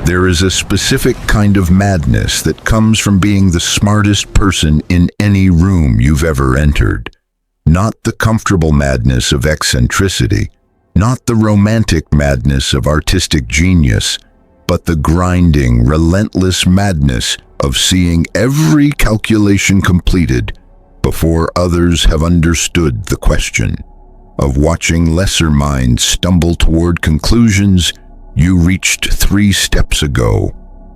There is a specific kind of madness that comes from being the smartest person in any room you've ever entered. Not the comfortable madness of eccentricity, not the romantic madness of artistic genius, but the grinding, relentless madness of seeing every calculation completed before others have understood the question, of watching lesser minds stumble toward conclusions you reached 3 steps ago,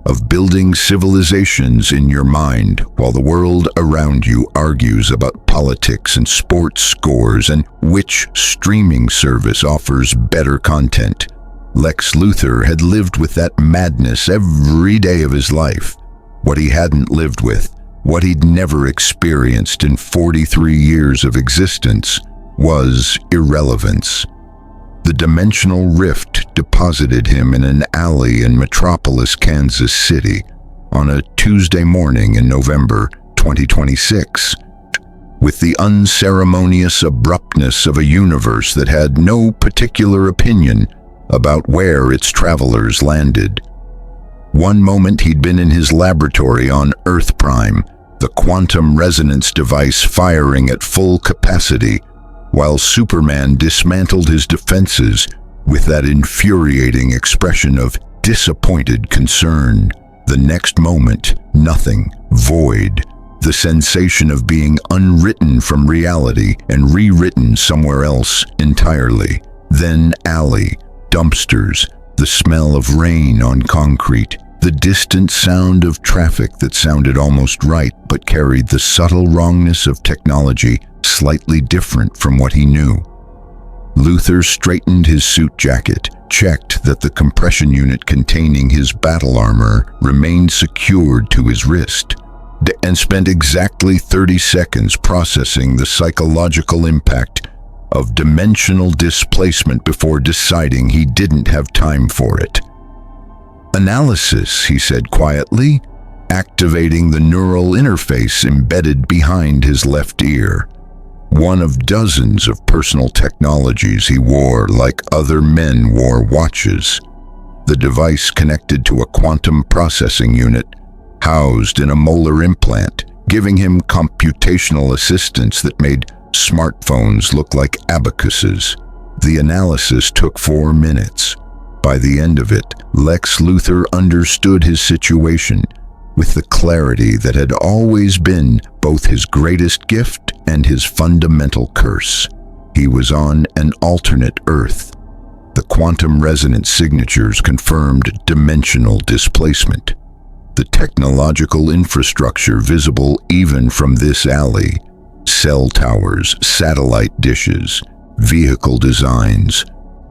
of building civilizations in your mind while the world around you argues about politics and sports scores and which streaming service offers better content. Lex Luthor had lived with that madness every day of his life. What he hadn't lived with, what he'd never experienced in 43 years of existence, was irrelevance. The dimensional rift deposited him in an alley in Metropolis, Kansas City, on a Tuesday morning in November 2026, with the unceremonious abruptness of a universe that had no particular opinion about where its travelers landed. One moment he'd been in his laboratory on Earth Prime, the quantum resonance device firing at full capacity, while Superman dismantled his defenses with that infuriating expression of disappointed concern. The next moment, nothing, void, the sensation of being unwritten from reality and rewritten somewhere else entirely. Then alley, dumpsters, the smell of rain on concrete, the distant sound of traffic that sounded almost right but carried the subtle wrongness of technology slightly different from what he knew. Luthor straightened his suit jacket, checked that the compression unit containing his battle armor remained secured to his wrist, and spent exactly 30 seconds processing the psychological impact of dimensional displacement before deciding he didn't have time for it. Analysis, he said quietly, activating the neural interface embedded behind his left ear. One of dozens of personal technologies he wore like other men wore watches. The device connected to a quantum processing unit housed in a molar implant, giving him computational assistance that made smartphones look like abacuses. The analysis took 4 minutes. By the end of it, Lex Luthor understood his situation with the clarity that had always been both his greatest gift and his fundamental curse. He was on an alternate Earth. The quantum resonance signatures confirmed dimensional displacement. The technological infrastructure visible even from this alley, cell towers, satellite dishes, vehicle designs,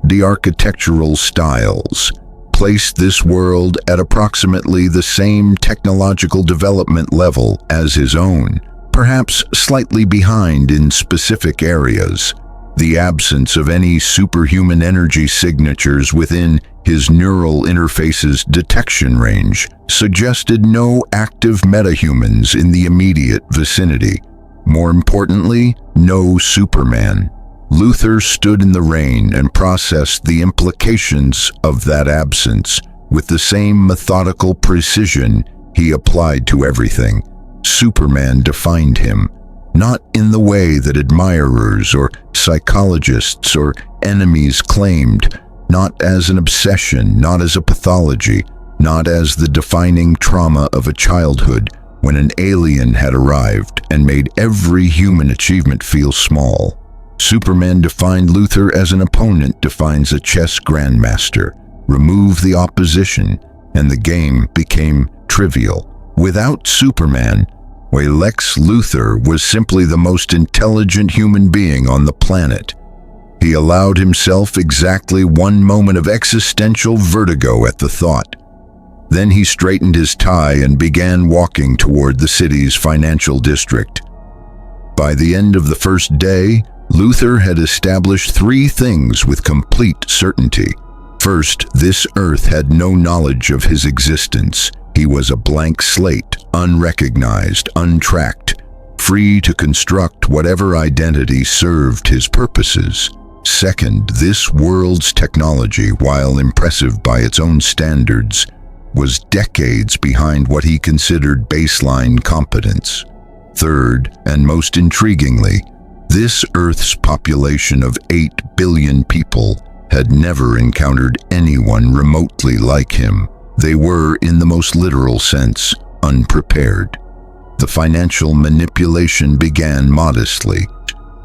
the architectural styles, placed this world at approximately the same technological development level as his own, perhaps slightly behind in specific areas. The absence of any superhuman energy signatures within his neural interface's detection range suggested no active metahumans in the immediate vicinity. More importantly, no Superman. Luthor stood in the rain and processed the implications of that absence with the same methodical precision he applied to everything. Superman defined him, not in the way that admirers or psychologists or enemies claimed, not as an obsession, not as a pathology, not as the defining trauma of a childhood when an alien had arrived and made every human achievement feel small. Superman defined Luthor as an opponent defines a chess grandmaster. Remove the opposition, and the game became trivial. Without Superman, Lex Luthor was simply the most intelligent human being on the planet. He allowed himself exactly 1 moment of existential vertigo at the thought. Then he straightened his tie and began walking toward the city's financial district. By the end of the first day, Luthor had established 3 things with complete certainty. First, this Earth had no knowledge of his existence. He was a blank slate, unrecognized, untracked, free to construct whatever identity served his purposes. Second, this world's technology, while impressive by its own standards, was decades behind what he considered baseline competence. Third, and most intriguingly, this Earth's population of 8 billion people had never encountered anyone remotely like him. They were, in the most literal sense, unprepared. The financial manipulation began modestly.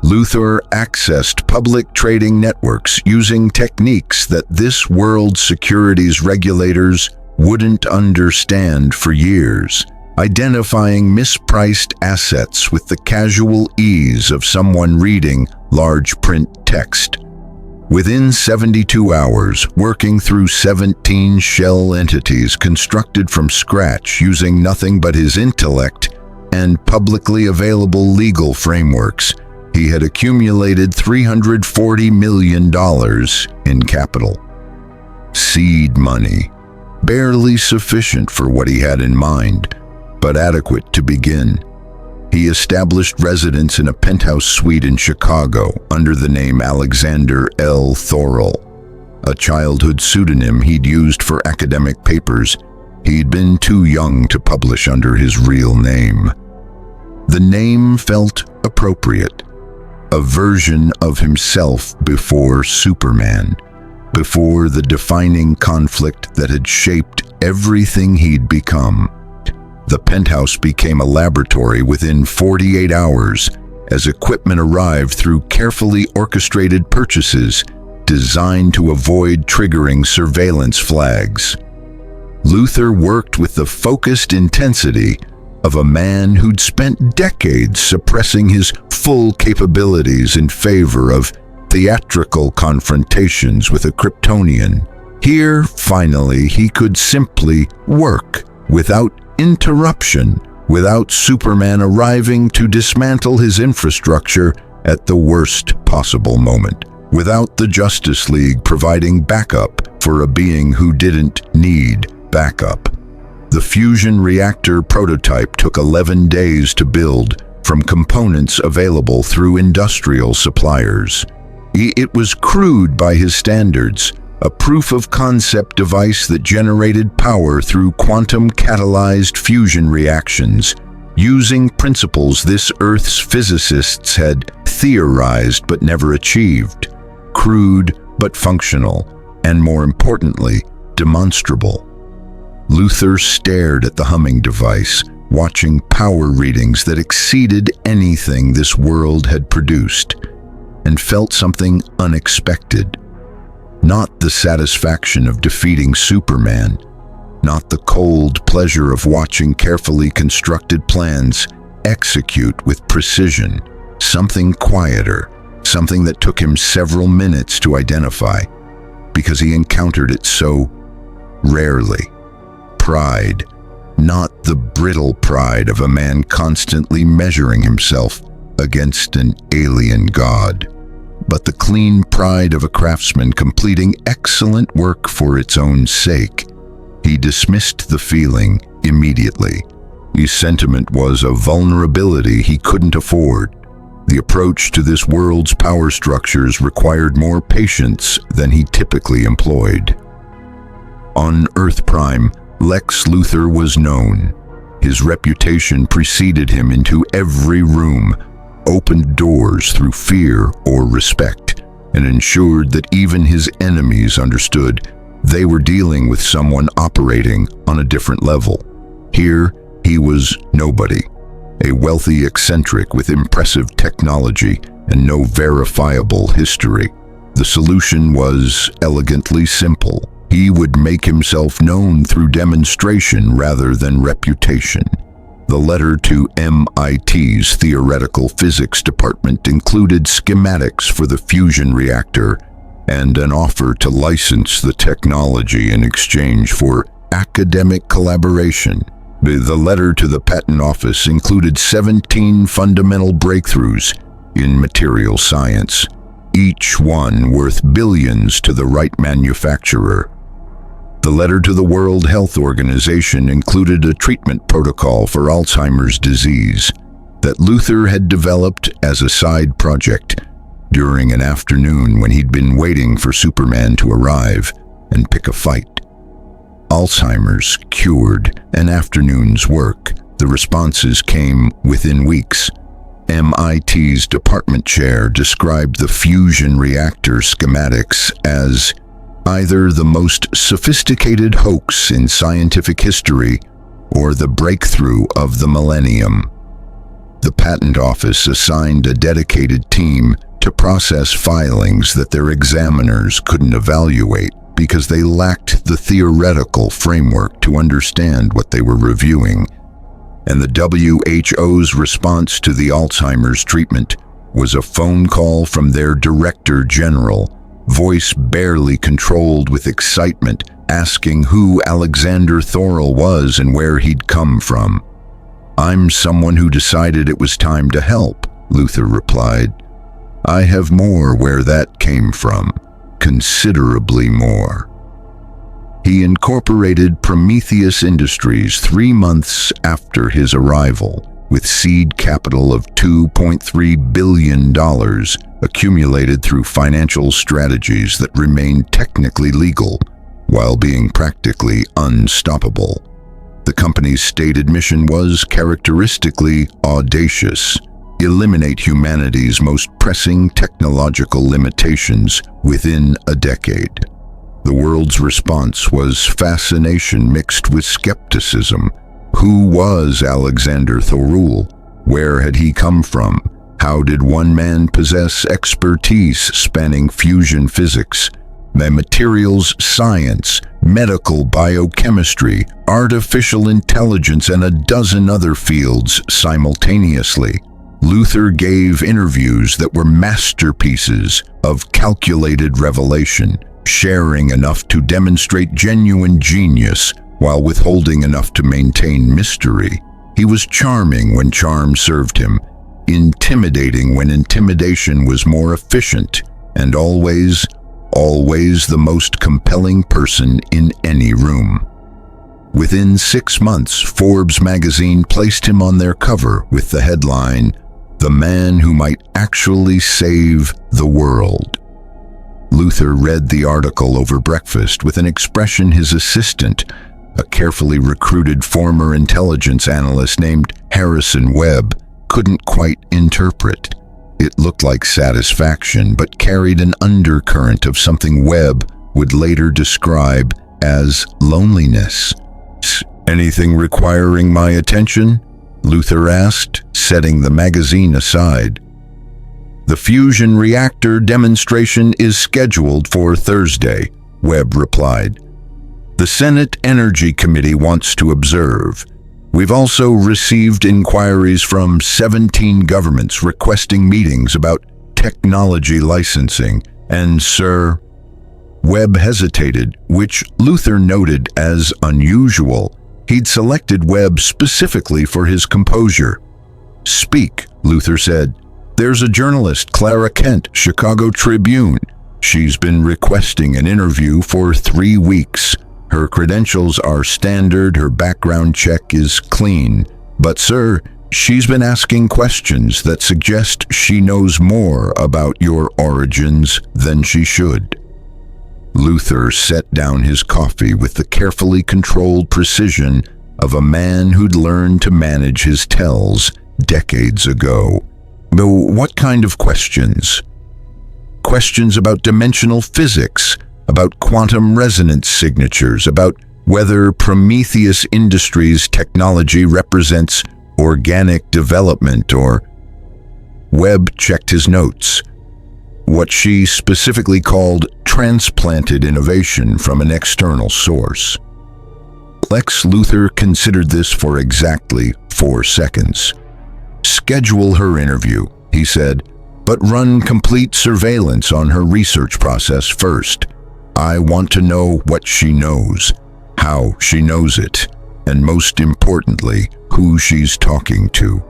Luthor accessed public trading networks using techniques that this world's securities regulators wouldn't understand for years, identifying mispriced assets with the casual ease of someone reading large print text. Within 72 hours, working through 17 shell entities constructed from scratch using nothing but his intellect and publicly available legal frameworks, he had accumulated $340 million in capital. Seed money, barely sufficient for what he had in mind, but adequate to begin. He established residence in a penthouse suite in Chicago under the name Alexander L. Thorell, a childhood pseudonym he'd used for academic papers. He'd been too young to publish under his real name. The name felt appropriate, a version of himself before Superman, before the defining conflict that had shaped everything he'd become. The penthouse became a laboratory within 48 hours as equipment arrived through carefully orchestrated purchases designed to avoid triggering surveillance flags. Luthor worked with the focused intensity of a man who'd spent decades suppressing his full capabilities in favor of theatrical confrontations with a Kryptonian. Here, finally, he could simply work without interruption, without Superman arriving to dismantle his infrastructure at the worst possible moment, without the Justice League providing backup for a being who didn't need backup. The fusion reactor prototype took 11 days to build from components available through industrial suppliers. It was crude by his standards, a proof-of-concept device that generated power through quantum-catalyzed fusion reactions, using principles this Earth's physicists had theorized but never achieved. Crude but functional, and more importantly, demonstrable. Luthor stared at the humming device, watching power readings that exceeded anything this world had produced, and felt something unexpected. Not the satisfaction of defeating Superman, not the cold pleasure of watching carefully constructed plans execute with precision. Something quieter, something that took him several minutes to identify, because he encountered it so rarely. Pride, not the brittle pride of a man constantly measuring himself against an alien god, but the clean pride of a craftsman completing excellent work for its own sake. He dismissed the feeling immediately. His sentiment was a vulnerability he couldn't afford. The approach to this world's power structures required more patience than he typically employed. On Earth Prime, Lex Luthor was known. His reputation preceded him into every room, opened doors through fear or respect, and ensured that even his enemies understood they were dealing with someone operating on a different level. Here, he was nobody, a wealthy eccentric with impressive technology and no verifiable history. The solution was elegantly simple. He would make himself known through demonstration rather than reputation. The letter to MIT's theoretical physics department included schematics for the fusion reactor and an offer to license the technology in exchange for academic collaboration. The letter to the patent office included 17 fundamental breakthroughs in material science, each one worth billions to the right manufacturer. The letter to the World Health Organization included a treatment protocol for Alzheimer's disease that Luthor had developed as a side project during an afternoon when he'd been waiting for Superman to arrive and pick a fight. Alzheimer's cured, an afternoon's work. The responses came within weeks. MIT's department chair described the fusion reactor schematics as either the most sophisticated hoax in scientific history or the breakthrough of the millennium. The patent office assigned a dedicated team to process filings that their examiners couldn't evaluate because they lacked the theoretical framework to understand what they were reviewing. And the WHO's response to the Alzheimer's treatment was a phone call from their director general, voice barely controlled with excitement, asking who Alexander Thorell was and where he'd come from. "I'm someone who decided it was time to help," Luthor replied. "I have more where that came from, considerably more." He incorporated Prometheus Industries 3 months after his arrival, with seed capital of $2.3 billion accumulated through financial strategies that remained technically legal, while being practically unstoppable. The company's stated mission was characteristically audacious: eliminate humanity's most pressing technological limitations within a decade. The world's response was fascination mixed with skepticism. Who was Alexander Thorell? Where had he come from? How did one man possess expertise spanning fusion physics, materials science, medical biochemistry, artificial intelligence, and a dozen other fields simultaneously? Luthor gave interviews that were masterpieces of calculated revelation, sharing enough to demonstrate genuine genius while withholding enough to maintain mystery. He was charming when charm served him, intimidating when intimidation was more efficient, and always the most compelling person in any room. Within 6 months, Forbes magazine placed him on their cover with the headline, "The Man Who Might Actually Save the World." Luthor read the article over breakfast with an expression his assistant, a carefully recruited former intelligence analyst named Harrison Webb, couldn't quite interpret. It looked like satisfaction, but carried an undercurrent of something Webb would later describe as loneliness. "Anything requiring my attention?" Luthor asked, setting the magazine aside. "The fusion reactor demonstration is scheduled for Thursday," Webb replied. "The Senate Energy Committee wants to observe. We've also received inquiries from 17 governments requesting meetings about technology licensing, and Sir..." Webb hesitated, which Luthor noted as unusual. He'd selected Webb specifically for his composure. "Speak," Luthor said. "There's a journalist, Clara Kent, Chicago Tribune. She's been requesting an interview for 3 weeks. Her credentials are standard, her background check is clean. But sir, she's been asking questions that suggest she knows more about your origins than she should." Luthor set down his coffee with the carefully controlled precision of a man who'd learned to manage his tells decades ago. "But what kind of questions?" "Questions about dimensional physics, about quantum resonance signatures, about whether Prometheus Industries technology represents organic development or..." Webb checked his notes. "What she specifically called transplanted innovation from an external source." Lex Luthor considered this for exactly 4 seconds. "Schedule her interview," he said, "but run complete surveillance on her research process first. I want to know what she knows, how she knows it, and most importantly, who she's talking to."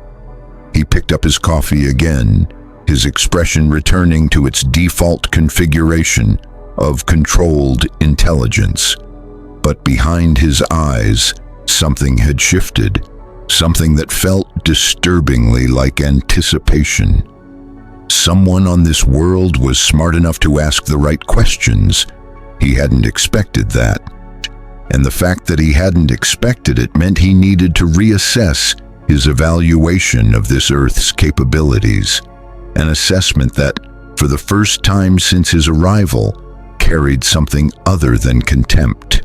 He picked up his coffee again, his expression returning to its default configuration of controlled intelligence. But behind his eyes, something had shifted, something that felt disturbingly like anticipation. Someone on this world was smart enough to ask the right questions. He hadn't expected that. and the fact that he hadn't expected it meant he needed to reassess his evaluation of this Earth's capabilities, an assessment that, for the first time since his arrival, carried something other than contempt.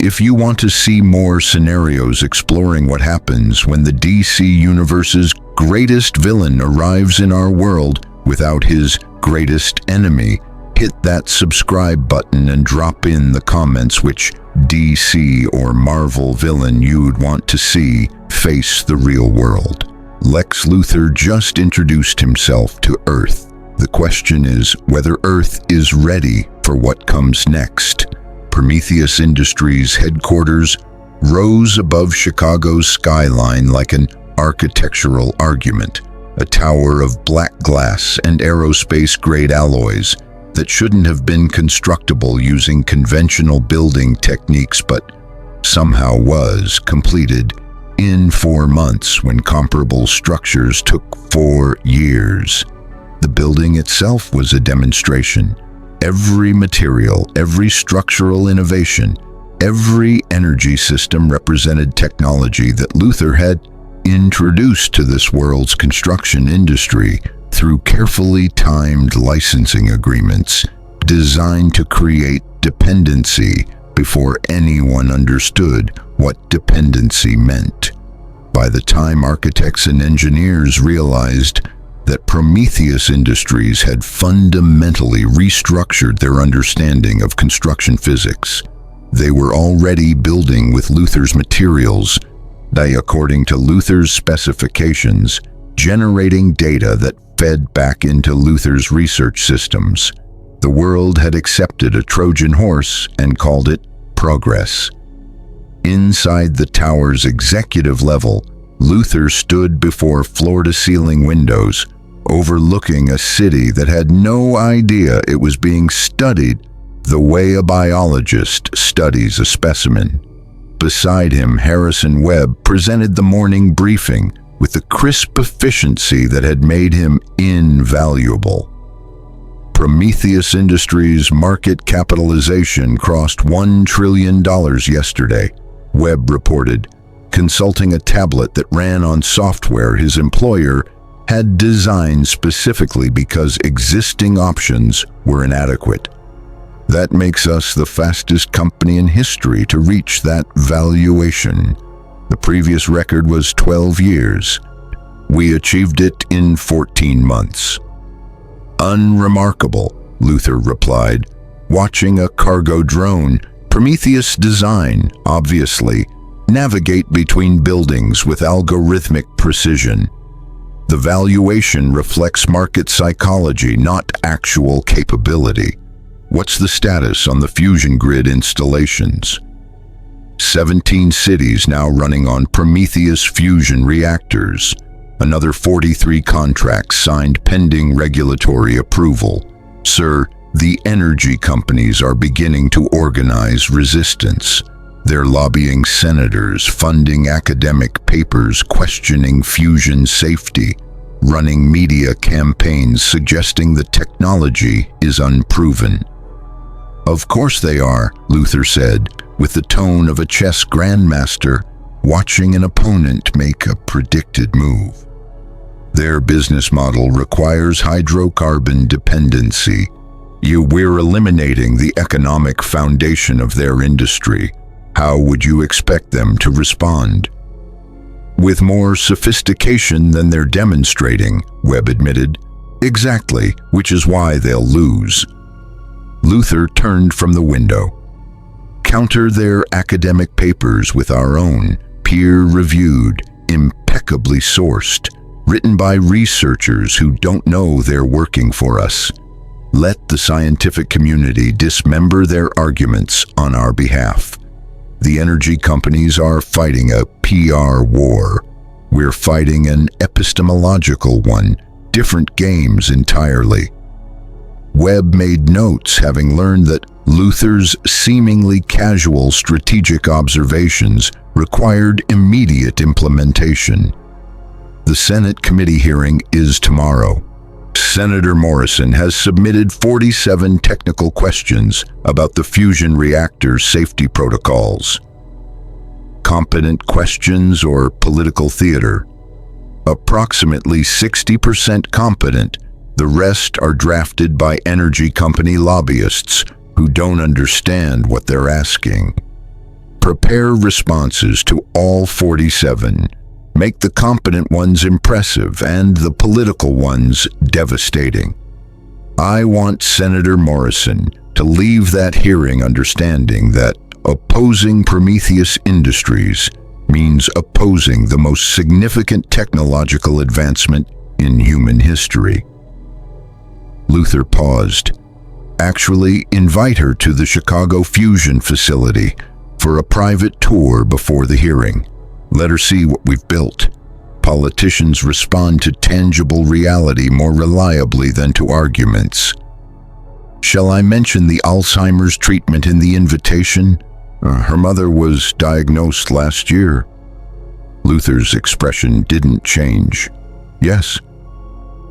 If you want to see more scenarios exploring what happens when the DC Universe's greatest villain arrives in our world without his greatest enemy, hit that subscribe button and drop in the comments which DC or Marvel villain you'd want to see face the real world. Lex Luthor just introduced himself to Earth. The question is whether Earth is ready for what comes next. Prometheus Industries' headquarters rose above Chicago's skyline like an architectural argument, a tower of black glass and aerospace-grade alloys that shouldn't have been constructible using conventional building techniques but somehow was completed in 4 months when comparable structures took 4 years. The building itself was a demonstration. Every material, every structural innovation, every energy system represented technology that Luthor had introduced to this world's construction industry through carefully timed licensing agreements designed to create dependency before anyone understood what dependency meant. By the time architects and engineers realized that Prometheus Industries had fundamentally restructured their understanding of construction physics, they were already building with Luthor's materials, according to Luthor's specifications, generating data that fed back into Luthor's research systems. The world had accepted a Trojan horse and called it progress. Inside the tower's executive level, Luthor stood before floor-to-ceiling windows, overlooking a city that had no idea it was being studied the way a biologist studies a specimen. Beside him, Harrison Webb presented the morning briefing with the crisp efficiency that had made him invaluable. Prometheus Industries' market capitalization crossed $1 trillion yesterday, Webb reported, consulting a tablet that ran on software his employer had designed specifically because existing options were inadequate. That makes us the fastest company in history to reach that valuation. The previous record was 12 years. We achieved it in 14 months. Unremarkable, Luthor replied, watching a cargo drone, Prometheus design, obviously, navigate between buildings with algorithmic precision. The valuation reflects market psychology, not actual capability. What's the status on the fusion grid installations? 17 cities now running on Prometheus fusion reactors. Another 43 contracts signed pending regulatory approval. Sir, the energy companies are beginning to organize resistance. They're lobbying senators, funding academic papers questioning fusion safety, running media campaigns suggesting the technology is unproven. Of course they are, Luthor said, with the tone of a chess grandmaster watching an opponent make a predicted move. Their business model requires hydrocarbon dependency. We're eliminating the economic foundation of their industry. How would you expect them to respond? With more sophistication than they're demonstrating, Webb admitted. Exactly, which is why they'll lose. Luthor turned from the window. Counter their academic papers with our own, peer-reviewed, impeccably sourced, written by researchers who don't know they're working for us. Let the scientific community dismember their arguments on our behalf. The energy companies are fighting a PR war. We're fighting an epistemological one, different games entirely. Webb made notes, having learned that Luthor's seemingly casual strategic observations required immediate implementation. The Senate committee hearing is tomorrow. Senator Morrison has submitted 47 technical questions about the fusion reactor's safety protocols. Competent questions or political theater? Approximately 60% competent. The rest are drafted by energy company lobbyists who don't understand what they're asking. Prepare responses to all 47. Make the competent ones impressive and the political ones devastating. I want Senator Morrison to leave that hearing understanding that opposing Prometheus Industries means opposing the most significant technological advancement in human history. Luthor paused. Actually, invite her to the Chicago Fusion facility for a private tour before the hearing. Let her see what we've built. Politicians respond to tangible reality more reliably than to arguments. Shall I mention the Alzheimer's treatment in the invitation? Her mother was diagnosed last year. Luthor's expression didn't change. Yes,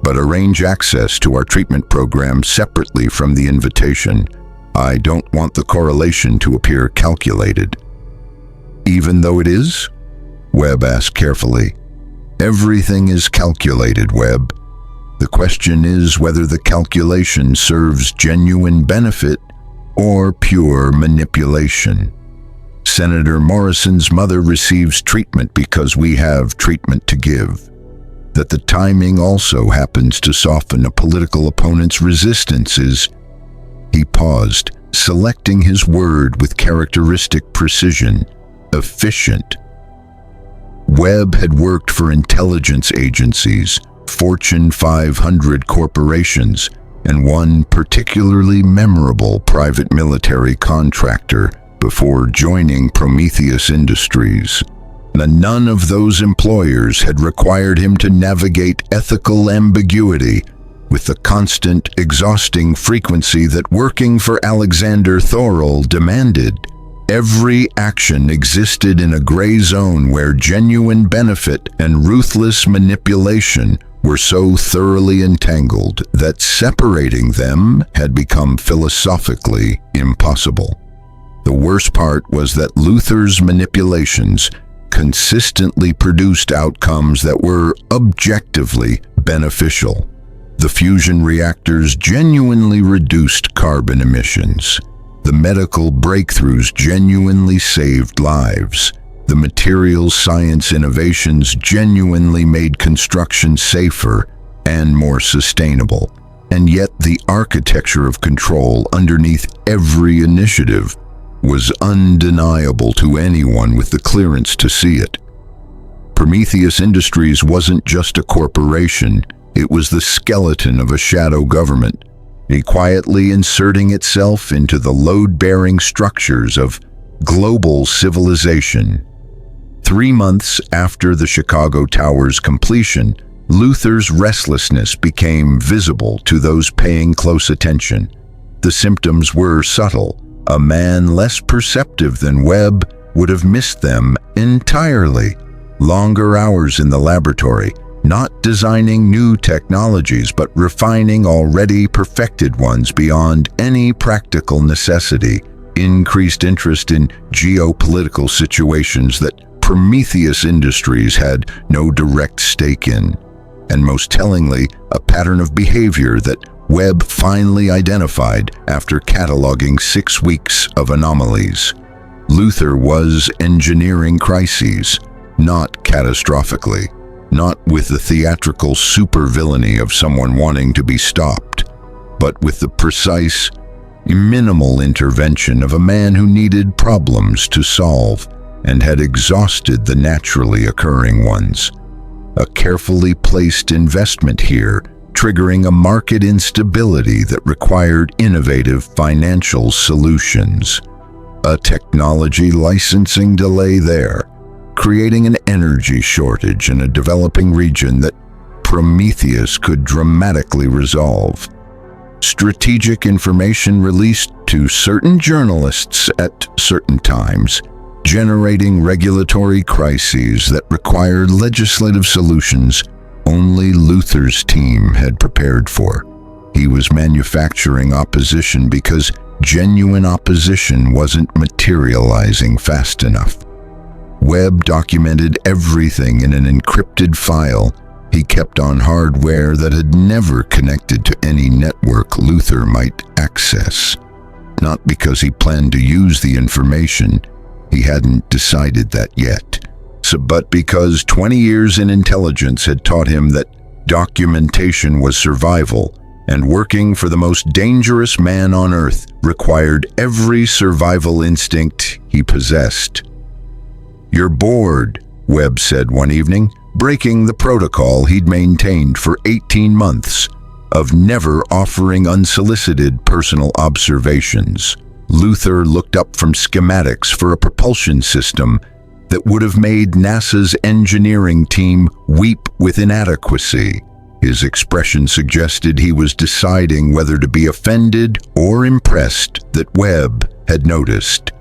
but arrange access to our treatment program separately from the invitation. I don't want the correlation to appear calculated. Even though it is? Webb asked carefully. Everything is calculated, Webb. The question is whether the calculation serves genuine benefit or pure manipulation. Senator Morrison's mother receives treatment because we have treatment to give. That the timing also happens to soften a political opponent's resistances. He paused, selecting his word with characteristic precision. Efficient. Webb had worked for intelligence agencies, Fortune 500 corporations, and one particularly memorable private military contractor before joining Prometheus Industries. None of those employers had required him to navigate ethical ambiguity with the constant, exhausting frequency that working for Alexander Thorell demanded. Every action existed in a gray zone where genuine benefit and ruthless manipulation were so thoroughly entangled that separating them had become philosophically impossible. The worst part was that Luthor's manipulations consistently produced outcomes that were objectively beneficial. The fusion reactors genuinely reduced carbon emissions. The medical breakthroughs genuinely saved lives. The materials science innovations genuinely made construction safer and more sustainable. And yet the architecture of control underneath every initiative was undeniable to anyone with the clearance to see it. Prometheus Industries wasn't just a corporation, it was the skeleton of a shadow government, quietly inserting itself into the load-bearing structures of global civilization. 3 months after the Chicago Tower's completion, Luthor's restlessness became visible to those paying close attention. The symptoms were subtle. A man less perceptive than Webb would have missed them entirely. Longer hours in the laboratory, not designing new technologies but refining already perfected ones beyond any practical necessity. Increased interest in geopolitical situations that Prometheus Industries had no direct stake in. And most tellingly, a pattern of behavior that Webb finally identified after cataloging 6 weeks of anomalies. Luthor was engineering crises, not catastrophically, not with the theatrical supervillainy of someone wanting to be stopped, but with the precise, minimal intervention of a man who needed problems to solve and had exhausted the naturally occurring ones. A carefully placed investment here, triggering a market instability that required innovative financial solutions. A technology licensing delay there, creating an energy shortage in a developing region that Prometheus could dramatically resolve. Strategic information released to certain journalists at certain times, generating regulatory crises that required legislative solutions only Luthor's team had prepared for. He was manufacturing opposition because genuine opposition wasn't materializing fast enough. Webb documented everything in an encrypted file he kept on hardware that had never connected to any network Luthor might access. Not because he planned to use the information, he hadn't decided that yet, but because 20 years in intelligence had taught him that documentation was survival, and working for the most dangerous man on Earth required every survival instinct he possessed. "You're bored," Webb said one evening, breaking the protocol he'd maintained for 18 months of never offering unsolicited personal observations. Luthor looked up from schematics for a propulsion system that would have made NASA's engineering team weep with inadequacy. His expression suggested he was deciding whether to be offended or impressed that Webb had noticed.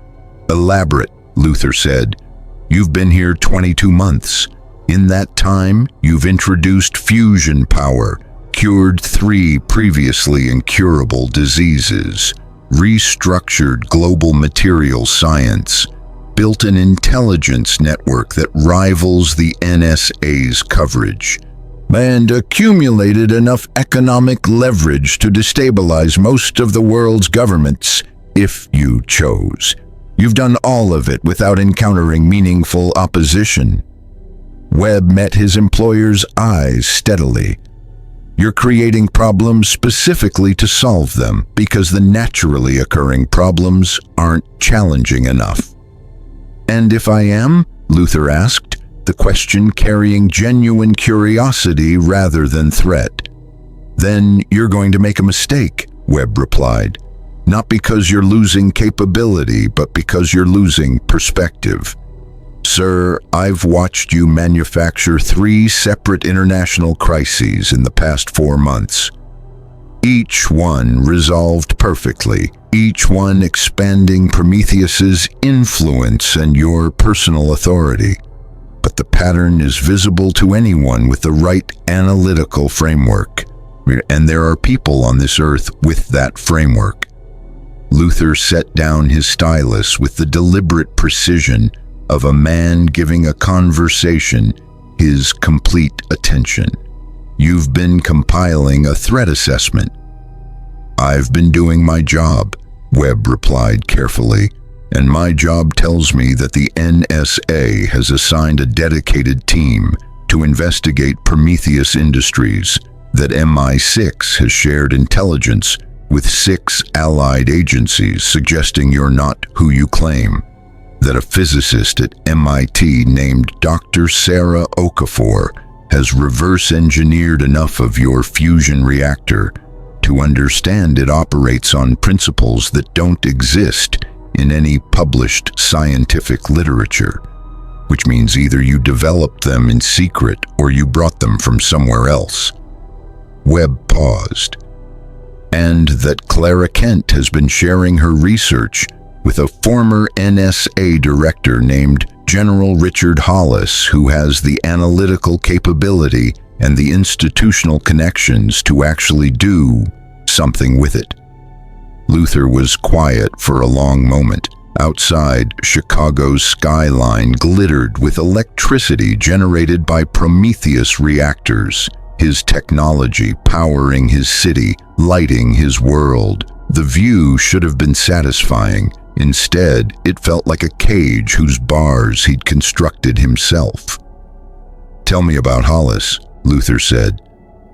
"Elaborate," Luthor said. "You've been here 22 months. In that time, you've introduced fusion power, cured 3 previously incurable diseases, restructured global material science, built an intelligence network that rivals the NSA's coverage, and accumulated enough economic leverage to destabilize most of the world's governments if you chose. You've done all of it without encountering meaningful opposition." Webb met his employer's eyes steadily. "You're creating problems specifically to solve them because the naturally occurring problems aren't challenging enough." "And if I am?" Luthor asked, the question carrying genuine curiosity rather than threat. "Then you're going to make a mistake," Webb replied. "Not because you're losing capability, but because you're losing perspective. Sir, I've watched you manufacture 3 separate international crises in the past 4 months. Each one resolved perfectly, each one expanding Prometheus's influence and your personal authority. But the pattern is visible to anyone with the right analytical framework, and there are people on this Earth with that framework." Luthor set down his stylus with the deliberate precision of a man giving a conversation his complete attention. "You've been compiling a threat assessment." "I've been doing my job," Webb replied carefully, "and my job tells me that the NSA has assigned a dedicated team to investigate Prometheus Industries, that MI6 has shared intelligence with 6 allied agencies suggesting you're not who you claim, that a physicist at MIT named Dr. Sarah Okafor has reverse-engineered enough of your fusion reactor to understand it operates on principles that don't exist in any published scientific literature, which means either you developed them in secret or you brought them from somewhere else." Webb paused. "And that Clara Kent has been sharing her research with a former NSA director named General Richard Hollis, who has the analytical capability and the institutional connections to actually do something with it." Luthor was quiet for a long moment. Outside, Chicago's skyline glittered with electricity generated by Prometheus reactors, his technology powering his city, lighting his world. The view should have been satisfying. Instead, it felt like a cage whose bars he'd constructed himself. "Tell me about Hollis," Luthor said.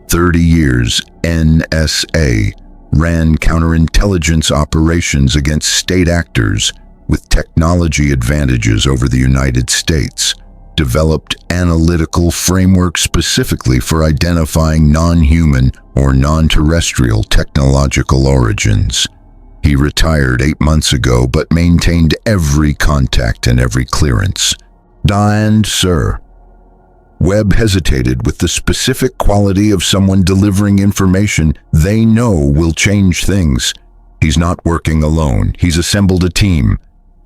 30 years, NSA ran counterintelligence operations against state actors with technology advantages over the United States, developed analytical frameworks specifically for identifying non-human or non-terrestrial technological origins. He retired 8 months ago, but maintained every contact and every clearance. "And, sir." Webb hesitated with the specific quality of someone delivering information they know will change things. He's not working alone. He's assembled a team.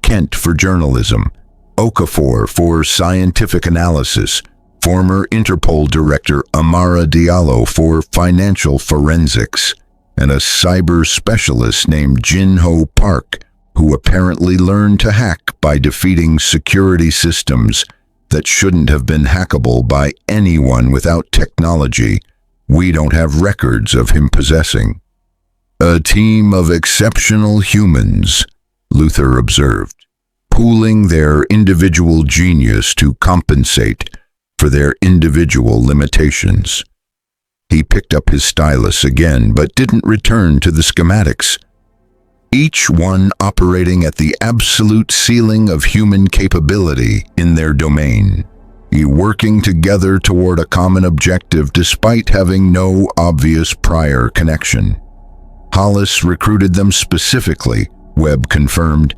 Kent for journalism, Okafor for scientific analysis, former Interpol Director Amara Diallo for financial forensics, and a cyber specialist named Jin-Ho Park, who apparently learned to hack by defeating security systems that shouldn't have been hackable by anyone without technology we don't have records of him possessing. A team of exceptional humans, Luthor observed, pooling their individual genius to compensate for their individual limitations. He picked up his stylus again, but didn't return to the schematics. Each one operating at the absolute ceiling of human capability in their domain, working together toward a common objective despite having no obvious prior connection. Hollis recruited them specifically, Webb confirmed.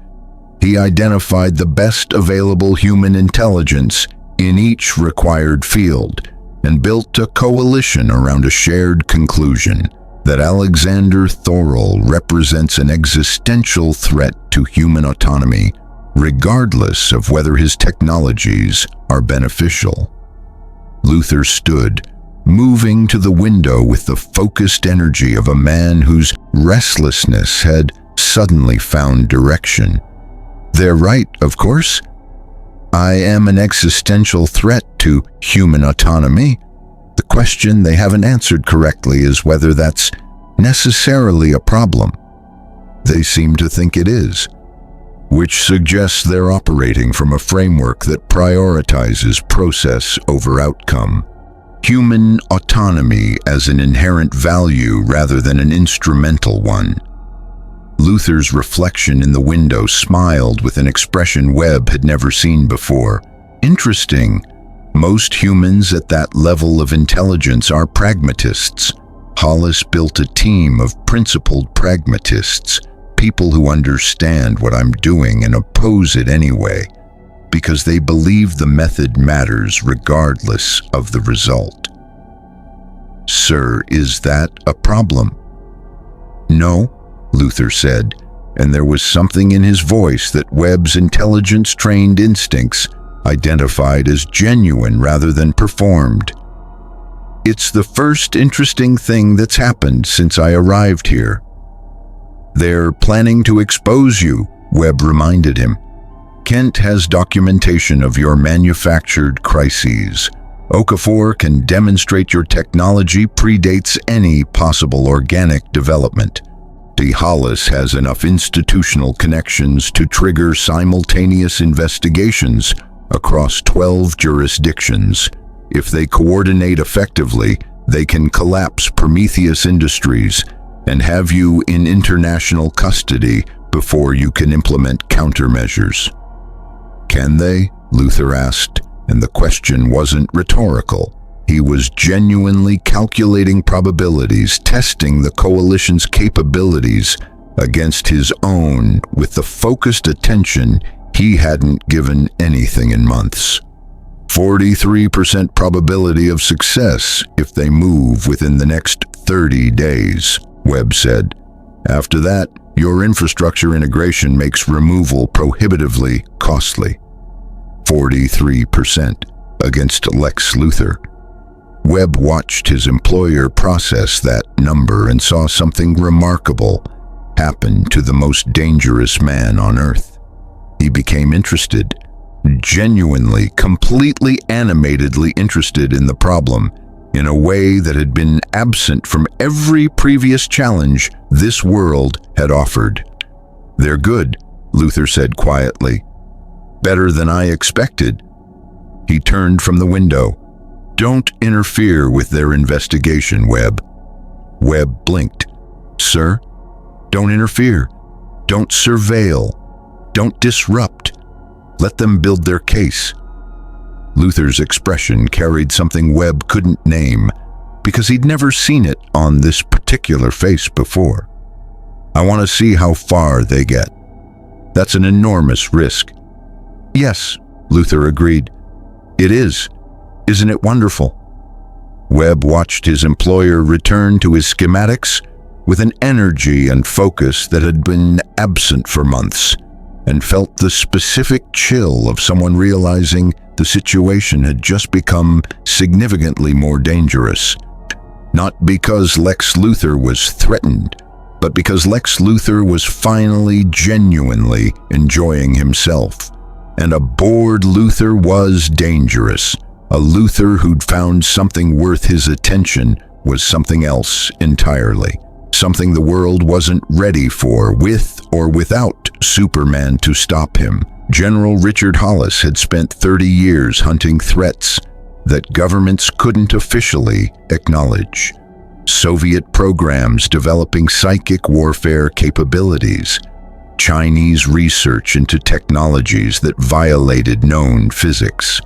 He identified the best available human intelligence in each required field and built a coalition around a shared conclusion that Alexander Thorol represents an existential threat to human autonomy, regardless of whether his technologies are beneficial. Luthor stood, moving to the window with the focused energy of a man whose restlessness had suddenly found direction. They're right, of course. I am an existential threat to human autonomy. The question they haven't answered correctly is whether that's necessarily a problem. They seem to think it is, which suggests they're operating from a framework that prioritizes process over outcome. Human autonomy as an inherent value rather than an instrumental one. Luthor's reflection in the window smiled with an expression Webb had never seen before. Interesting. Most humans at that level of intelligence are pragmatists. Hollis built a team of principled pragmatists, people who understand what I'm doing and oppose it anyway, because they believe the method matters regardless of the result. Sir, is that a problem? No, Luthor said, and there was something in his voice that Webb's intelligence-trained instincts identified as genuine rather than performed. It's the first interesting thing that's happened since I arrived here. They're planning to expose you, Webb reminded him. Kent has documentation of your manufactured crises. Okafor can demonstrate your technology predates any possible organic development. Hollis has enough institutional connections to trigger simultaneous investigations across 12 jurisdictions. If they coordinate effectively, they can collapse Prometheus Industries and have you in international custody before you can implement countermeasures. Can they? Luthor asked, and the question wasn't rhetorical. He was genuinely calculating probabilities, testing the coalition's capabilities against his own with the focused attention he hadn't given anything in months. 43% probability of success if they move within the next 30 days, Webb said. After that, your infrastructure integration makes removal prohibitively costly. 43% against Lex Luthor. Webb watched his employer process that number and saw something remarkable happen to the most dangerous man on Earth. He became interested, genuinely, completely animatedly interested in the problem, in a way that had been absent from every previous challenge this world had offered. They're good, Luthor said quietly. Better than I expected. He turned from the window. Don't interfere with their investigation, Webb. Webb blinked. Sir, don't interfere. Don't surveil. Don't disrupt. Let them build their case. Luthor's expression carried something Webb couldn't name because he'd never seen it on this particular face before. I want to see how far they get. That's an enormous risk. Yes, Luthor agreed. It is. Isn't it wonderful? Webb watched his employer return to his schematics with an energy and focus that had been absent for months, and felt the specific chill of someone realizing the situation had just become significantly more dangerous. Not because Lex Luthor was threatened, but because Lex Luthor was finally genuinely enjoying himself. And a bored Luthor was dangerous. A Luthor who'd found something worth his attention was something else entirely. Something the world wasn't ready for, with or without Superman to stop him. General Richard Hollis had spent 30 years hunting threats that governments couldn't officially acknowledge. Soviet programs developing psychic warfare capabilities, Chinese research into technologies that violated known physics,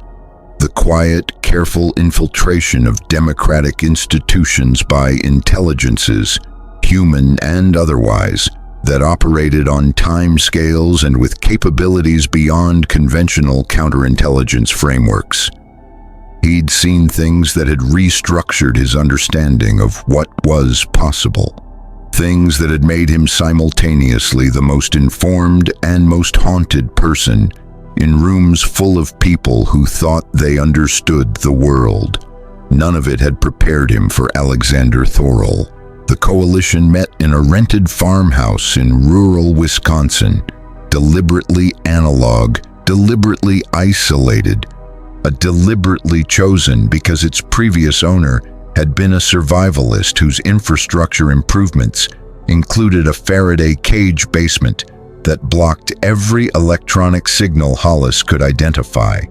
the quiet, careful infiltration of democratic institutions by intelligences, human and otherwise, that operated on timescales and with capabilities beyond conventional counterintelligence frameworks. He'd seen things that had restructured his understanding of what was possible. Things that had made him simultaneously the most informed and most haunted person in rooms full of people who thought they understood the world. None of it had prepared him for Alexander Thorell. The coalition met in a rented farmhouse in rural Wisconsin, deliberately analog, deliberately isolated, deliberately chosen because its previous owner had been a survivalist whose infrastructure improvements included a Faraday cage basement that blocked every electronic signal Hollis could identify.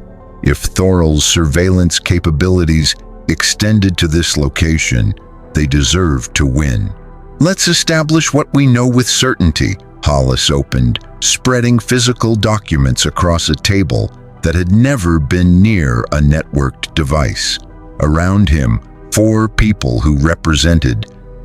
If Thorell's surveillance capabilities extended to this location, they deserved to win. Let's establish what we know with certainty, Hollis opened, spreading physical documents across a table that had never been near a networked device. Around him, 4 people who represented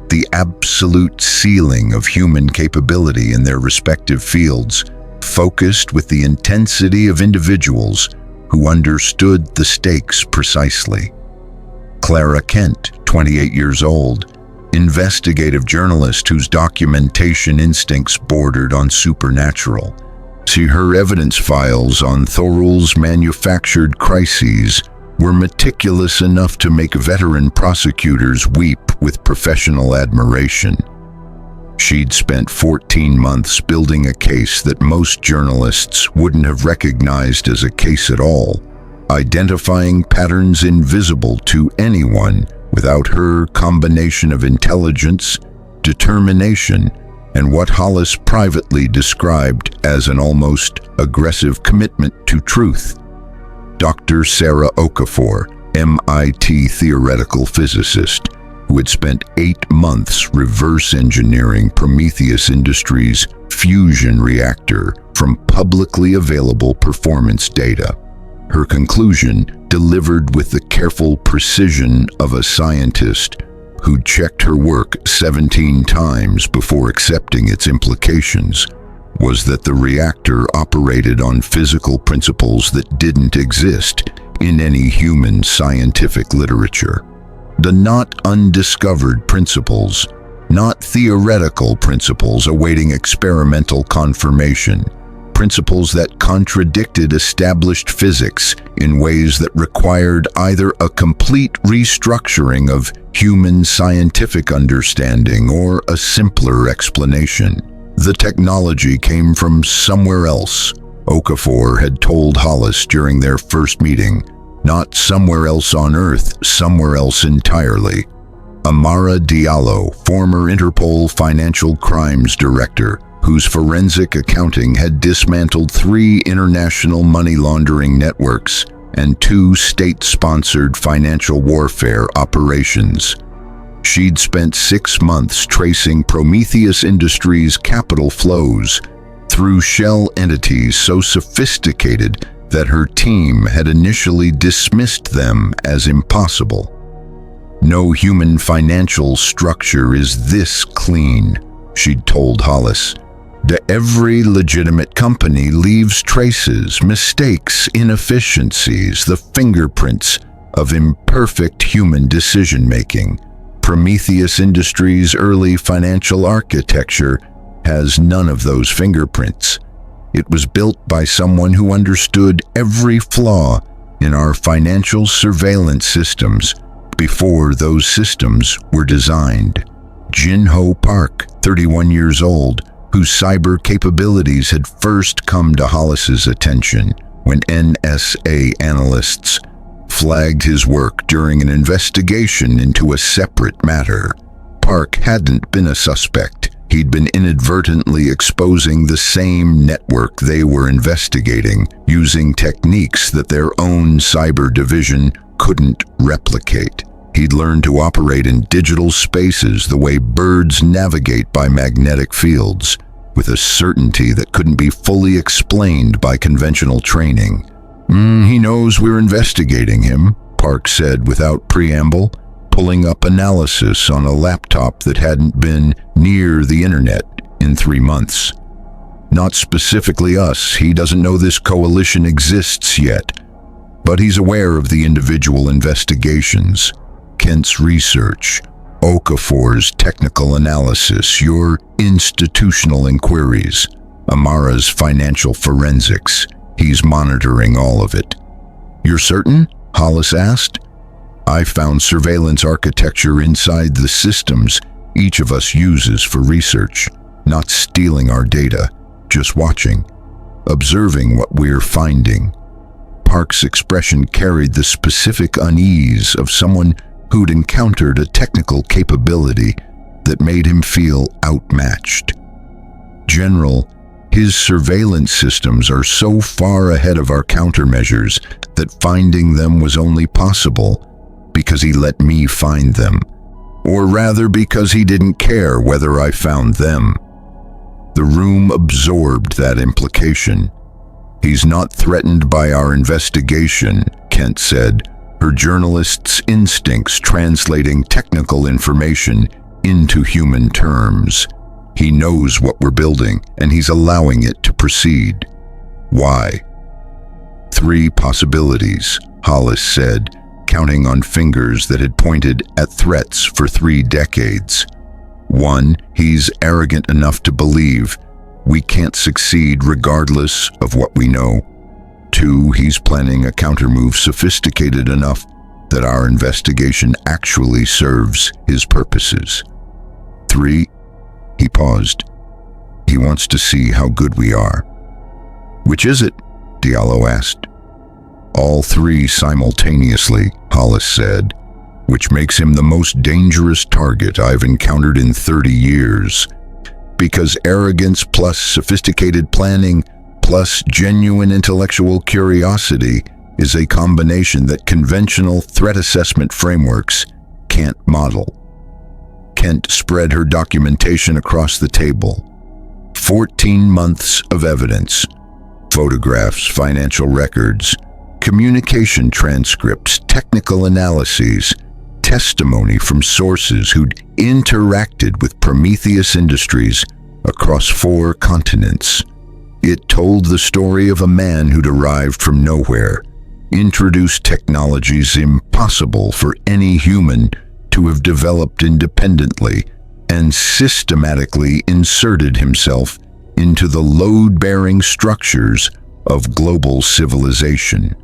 the absolute ceiling of human capability in their respective fields, focused with the intensity of individuals who understood the stakes precisely. Clara Kent, 28 years old, investigative journalist whose documentation instincts bordered on supernatural. See, her evidence files on Thorell's manufactured crises were meticulous enough to make veteran prosecutors weep with professional admiration. She'd spent 14 months building a case that most journalists wouldn't have recognized as a case at all, identifying patterns invisible to anyone without her combination of intelligence, determination, and what Hollis privately described as an almost aggressive commitment to truth. Dr. Sarah Okafor, MIT theoretical physicist, who had spent 8 months reverse engineering Prometheus Industries' fusion reactor from publicly available performance data. Her conclusion, delivered with the careful precision of a scientist who'd checked her work 17 times before accepting its implications, was that the reactor operated on physical principles that didn't exist in any human scientific literature. The not undiscovered principles, not theoretical principles awaiting experimental confirmation, principles that contradicted established physics in ways that required either a complete restructuring of human scientific understanding or a simpler explanation. The technology came from somewhere else, Okafor had told Hollis during their first meeting. Not somewhere else on Earth, somewhere else entirely. Amara Diallo, former Interpol financial crimes director, whose forensic accounting had dismantled 3 international money laundering networks and 2 state-sponsored financial warfare operations. She'd spent 6 months tracing Prometheus Industries' capital flows through shell entities so sophisticated that her team had initially dismissed them as impossible. No human financial structure is this clean, she'd told Hollis. Every legitimate company leaves traces, mistakes, inefficiencies, the fingerprints of imperfect human decision-making. Prometheus Industries' early financial architecture has none of those fingerprints. It was built by someone who understood every flaw in our financial surveillance systems before those systems were designed. Jin-Ho Park, 31 years old, whose cyber capabilities had first come to Hollis's attention when NSA analysts flagged his work during an investigation into a separate matter. Park hadn't been a suspect. He'd been inadvertently exposing the same network they were investigating, using techniques that their own cyber division couldn't replicate. He'd learned to operate in digital spaces the way birds navigate by magnetic fields, with a certainty that couldn't be fully explained by conventional training. He knows we're investigating him, Park said without preamble, pulling up analysis on a laptop that hadn't been near the internet in 3 months. Not specifically us, he doesn't know this coalition exists yet, but he's aware of the individual investigations, Kent's research, Okafor's technical analysis, your institutional inquiries, Amara's financial forensics. He's monitoring all of it. You're certain? Hollis asked. I found surveillance architecture inside the systems each of us uses for research, not stealing our data, just watching, observing what we're finding. Park's expression carried the specific unease of someone who'd encountered a technical capability that made him feel outmatched. General, his surveillance systems are so far ahead of our countermeasures that finding them was only possible because he let me find them, or rather because he didn't care whether I found them. The room absorbed that implication. He's not threatened by our investigation, Kent said, her journalist's instincts translating technical information into human terms. He knows what we're building, and he's allowing it to proceed. Why? 3 possibilities, Hollis said, counting on fingers that had pointed at threats for 3 decades. 1, he's arrogant enough to believe we can't succeed regardless of what we know. 2, he's planning a countermove sophisticated enough that our investigation actually serves his purposes. 3, he paused. He wants to see how good we are. Which is it? Diallo asked. All 3 simultaneously, Hollis said, which makes him the most dangerous target I've encountered in 30 years. Because arrogance plus sophisticated planning plus genuine intellectual curiosity is a combination that conventional threat assessment frameworks can't model. Kent spread her documentation across the table. 14 months of evidence, photographs, financial records, communication transcripts, technical analyses, testimony from sources who'd interacted with Prometheus Industries across 4 continents. It told the story of a man who'd arrived from nowhere, introduced technologies impossible for any human to have developed independently, and systematically inserted himself into the load-bearing structures of global civilization.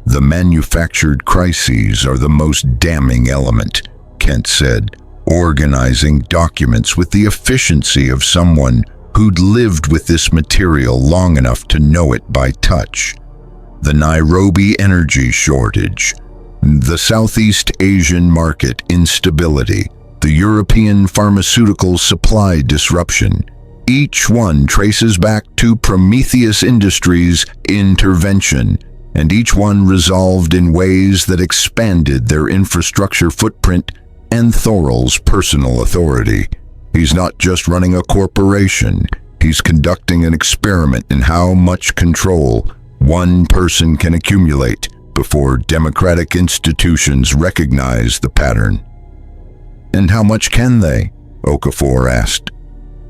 The manufactured crises are the most damning element, Kent said, organizing documents with the efficiency of someone who'd lived with this material long enough to know it by touch. The Nairobi energy shortage, the Southeast Asian market instability, the European pharmaceutical supply disruption. Each one traces back to Prometheus Industries' intervention, and each one resolved in ways that expanded their infrastructure footprint and Thorol's personal authority. He's not just running a corporation, he's conducting an experiment in how much control one person can accumulate before democratic institutions recognize the pattern. And how much can they? Okafor asked.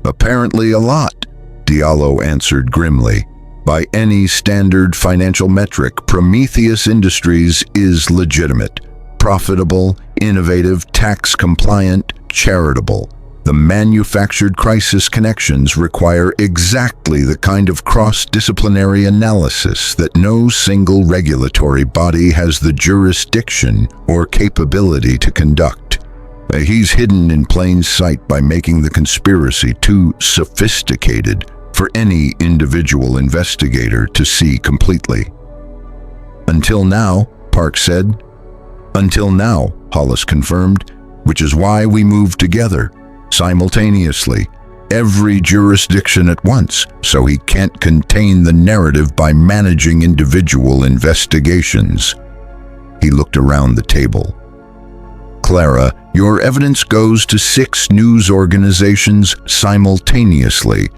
Apparently a lot, Diallo answered grimly. By any standard financial metric, Prometheus Industries is legitimate, profitable, innovative, tax-compliant, charitable. The manufactured crisis connections require exactly the kind of cross-disciplinary analysis that no single regulatory body has the jurisdiction or capability to conduct. He's hidden in plain sight by making the conspiracy too sophisticated for any individual investigator to see completely. Until now, Park said. Until now, Hollis confirmed, which is why we moved together. Simultaneously, every jurisdiction at once, so he can't contain the narrative by managing individual investigations. He looked around the table. Clara, your evidence goes to 6 news organizations simultaneously.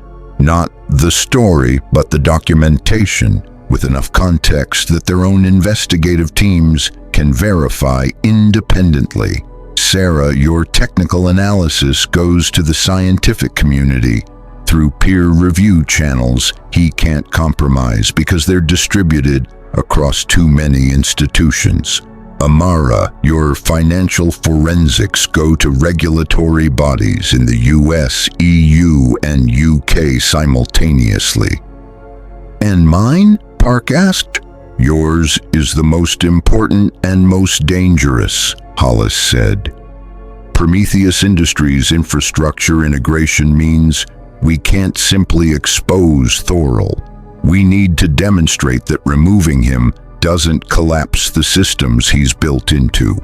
Not the story, but the documentation, with enough context that their own investigative teams can verify independently. Sarah, your technical analysis goes to the scientific community through peer review channels he can't compromise because they're distributed across too many institutions. Amara, your financial forensics go to regulatory bodies in the US, EU, and UK simultaneously. And mine? Park asked. Yours is the most important and most dangerous, Hollis said. Prometheus Industries' infrastructure integration means we can't simply expose Thorol. We need to demonstrate that removing him doesn't collapse the systems he's built into.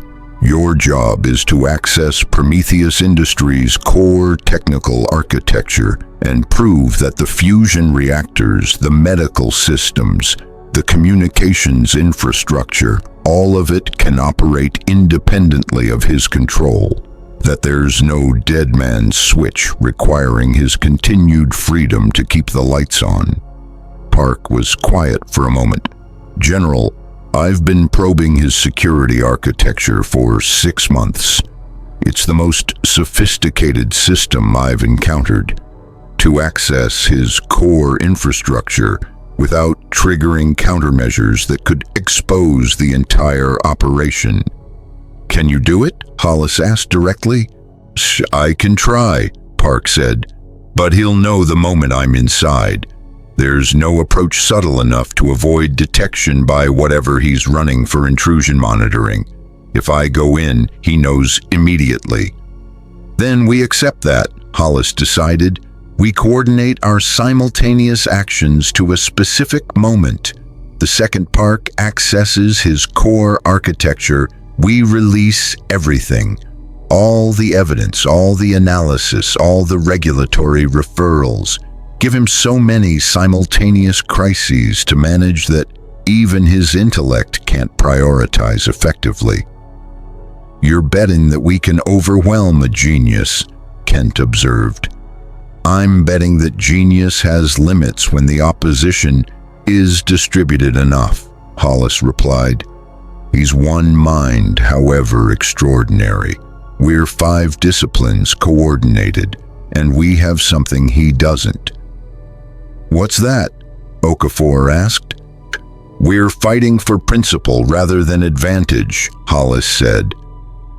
Your job is to access Prometheus Industries' core technical architecture and prove that the fusion reactors, the medical systems, the communications infrastructure, all of it can operate independently of his control. That there's no dead man's switch requiring his continued freedom to keep the lights on. Park was quiet for a moment. General, I've been probing his security architecture for 6 months. It's the most sophisticated system I've encountered. To access his core infrastructure without triggering countermeasures that could expose the entire operation. Can you do it? Hollis asked directly. I can try, Park said, but he'll know the moment I'm inside. There's no approach subtle enough to avoid detection by whatever he's running for intrusion monitoring. If I go in, he knows immediately. Then we accept that, Hollis decided. We coordinate our simultaneous actions to a specific moment. The second Park accesses his core architecture, we release everything. All the evidence, all the analysis, all the regulatory referrals. Give him so many simultaneous crises to manage that even his intellect can't prioritize effectively. You're betting that we can overwhelm a genius, Kent observed. I'm betting that genius has limits when the opposition is distributed enough, Hollis replied. He's one mind, however extraordinary. We're 5 disciplines coordinated, and we have something he doesn't. What's that? Okafor asked. We're fighting for principle rather than advantage, Hollis said.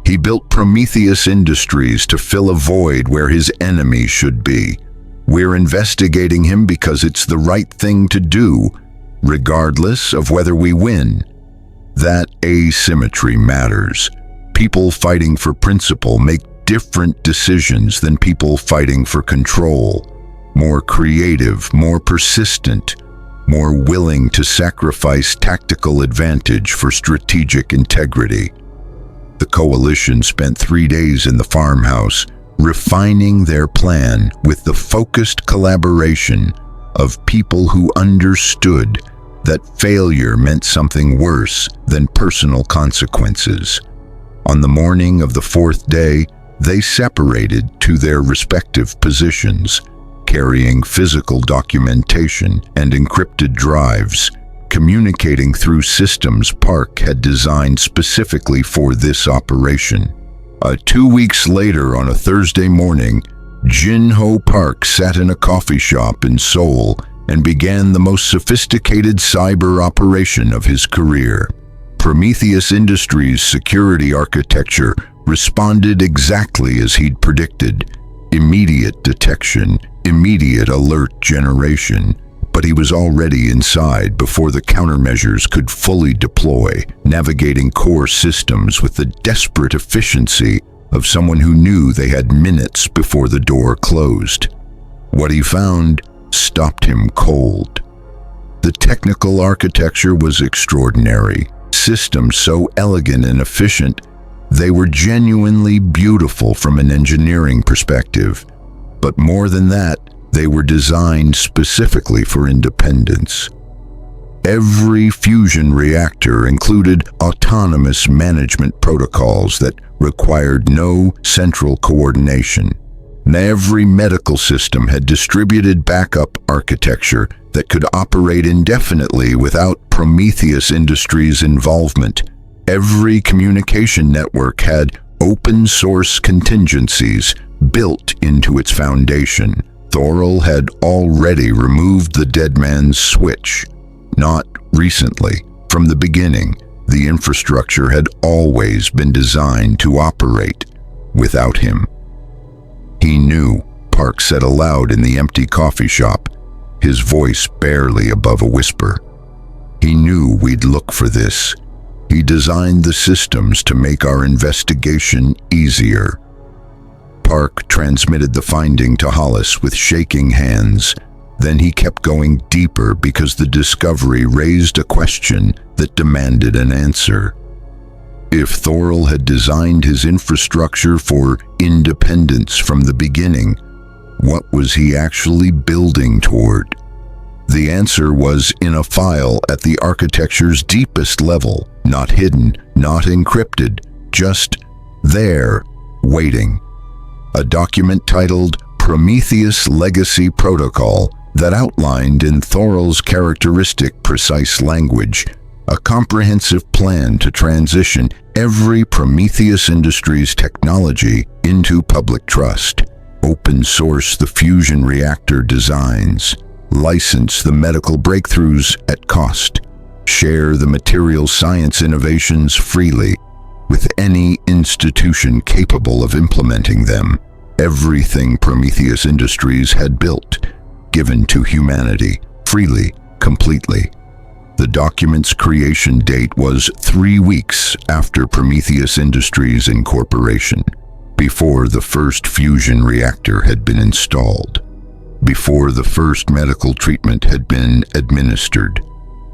He built Prometheus Industries to fill a void where his enemy should be. We're investigating him because it's the right thing to do, regardless of whether we win. That asymmetry matters. People fighting for principle make different decisions than people fighting for control. More creative, more persistent, more willing to sacrifice tactical advantage for strategic integrity. The coalition spent 3 days in the farmhouse, refining their plan with the focused collaboration of people who understood that failure meant something worse than personal consequences. On the morning of the 4th day, they separated to their respective positions, carrying physical documentation and encrypted drives, communicating through systems Park had designed specifically for this operation. 2 weeks later, on a Thursday morning, Jin-Ho Park sat in a coffee shop in Seoul and began the most sophisticated cyber operation of his career. Prometheus Industries' security architecture responded exactly as he'd predicted. immediate detection, immediate alert generation. But he was already inside before the countermeasures could fully deploy, navigating core systems with the desperate efficiency of someone who knew they had minutes before the door closed. What he found stopped him cold. The technical architecture was extraordinary, systems so elegant and efficient, they were genuinely beautiful from an engineering perspective. But more than that, they were designed specifically for independence. Every fusion reactor included autonomous management protocols that required no central coordination. And every medical system had distributed backup architecture that could operate indefinitely without Prometheus Industries' involvement. Every communication network had open-source contingencies built into its foundation. Thoril had already removed the dead man's switch. Not recently. From the beginning, the infrastructure had always been designed to operate without him. He knew, Park said aloud in the empty coffee shop, his voice barely above a whisper. He knew we'd look for this. He designed the systems to make our investigation easier. Park transmitted the finding to Hollis with shaking hands. Then he kept going deeper because the discovery raised a question that demanded an answer. If Thoril had designed his infrastructure for independence from the beginning, what was he actually building toward? The answer was in a file at the architecture's deepest level, not hidden, not encrypted, just there, waiting. A document titled Prometheus Legacy Protocol that outlined in Thoril's characteristic precise language a comprehensive plan to transition every Prometheus Industries technology into public trust, open source the fusion reactor designs, license the medical breakthroughs at cost, share the material science innovations freely with any institution capable of implementing them. Everything Prometheus Industries had built, given to humanity, freely, completely. The document's creation date was 3 weeks after Prometheus Industries' incorporation, before the first fusion reactor had been installed, before the first medical treatment had been administered,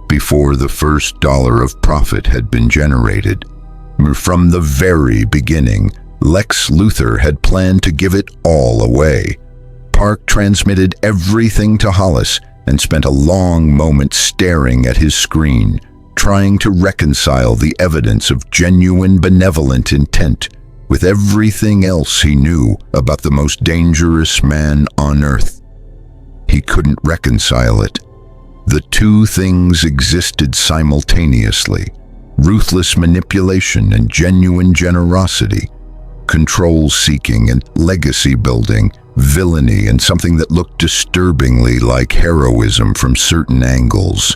before the first dollar of profit had been generated. From the very beginning, Lex Luthor had planned to give it all away. Park transmitted everything to Hollis and spent a long moment staring at his screen, trying to reconcile the evidence of genuine benevolent intent with everything else he knew about the most dangerous man on Earth. He couldn't reconcile it. The two things existed simultaneously: ruthless manipulation and genuine generosity, control-seeking and legacy-building, villainy and something that looked disturbingly like heroism from certain angles.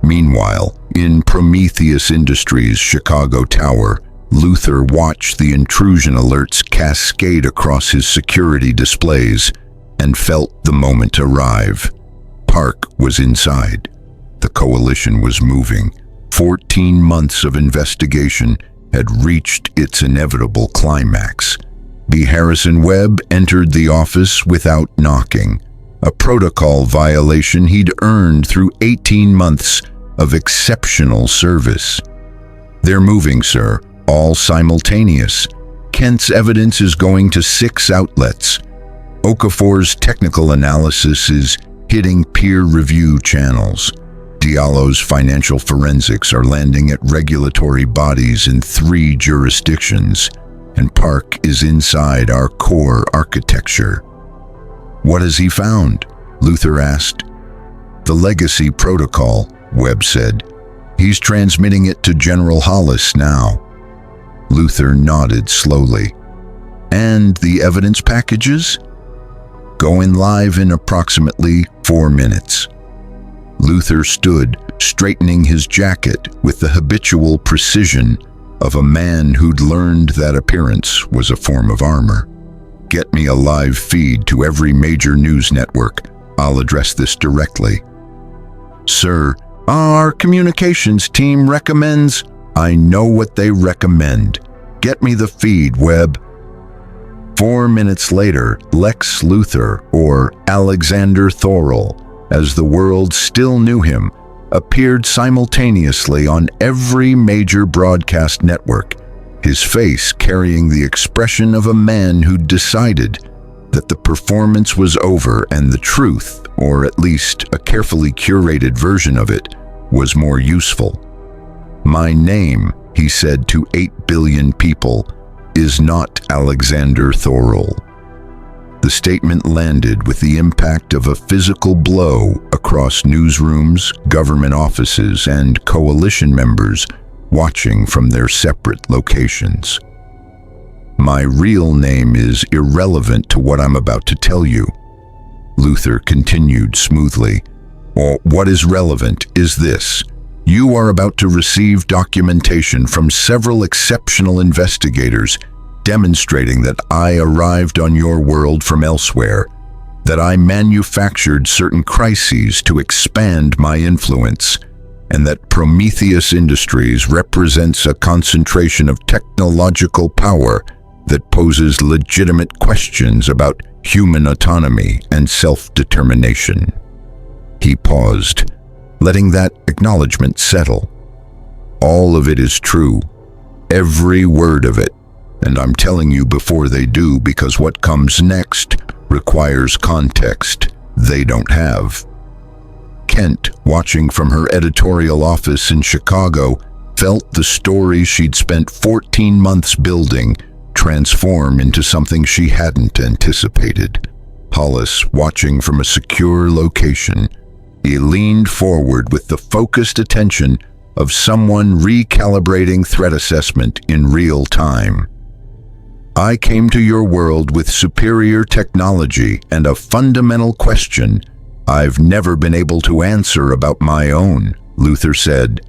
Meanwhile, in Prometheus Industries' Chicago Tower, Luthor watched the intrusion alerts cascade across his security displays and felt the moment arrive. Park was inside. The coalition was moving. 14 months of investigation had reached its inevitable climax. B. Harrison Webb entered the office without knocking, a protocol violation he'd earned through 18 months of exceptional service. "They're moving, sir, all simultaneous. Kent's evidence is going to 6 outlets. Okafor's technical analysis is hitting peer review channels. Diallo's financial forensics are landing at regulatory bodies in 3 jurisdictions, and Park is inside our core architecture." "What has he found?" Luthor asked. "The legacy protocol," Webb said. "He's transmitting it to General Hollis now." Luthor nodded slowly. "And the evidence packages?" "Going live in approximately 4 minutes." Luthor stood, straightening his jacket with the habitual precision of a man who'd learned that appearance was a form of armor. Get me a live feed to every major news network. I'll address this directly. Sir, our communications team recommends. I know what they recommend. Get me the feed, Webb. 4 minutes later, Lex Luthor, or Alexander Thorol, as the world still knew him, appeared simultaneously on every major broadcast network, his face carrying the expression of a man who'd decided that the performance was over and the truth, or at least a carefully curated version of it, was more useful. My name, he said to 8 billion people, is not Alexander Thorol. The statement landed with the impact of a physical blow across newsrooms, government offices, and coalition members watching from their separate locations. My real name is irrelevant to what I'm about to tell you, Luthor continued smoothly. What is relevant is this. You are about to receive documentation from several exceptional investigators demonstrating that I arrived on your world from elsewhere, that I manufactured certain crises to expand my influence, and that Prometheus Industries represents a concentration of technological power that poses legitimate questions about human autonomy and self-determination. He paused, letting that acknowledgement settle. All of it is true, every word of it, and I'm telling you before they do because what comes next requires context they don't have. Kent, watching from her editorial office in Chicago, felt the story she'd spent 14 months building transform into something she hadn't anticipated. Hollis, watching from a secure location, he leaned forward with the focused attention of someone recalibrating threat assessment in real time. I came to your world with superior technology and a fundamental question I've never been able to answer about my own, Luthor said.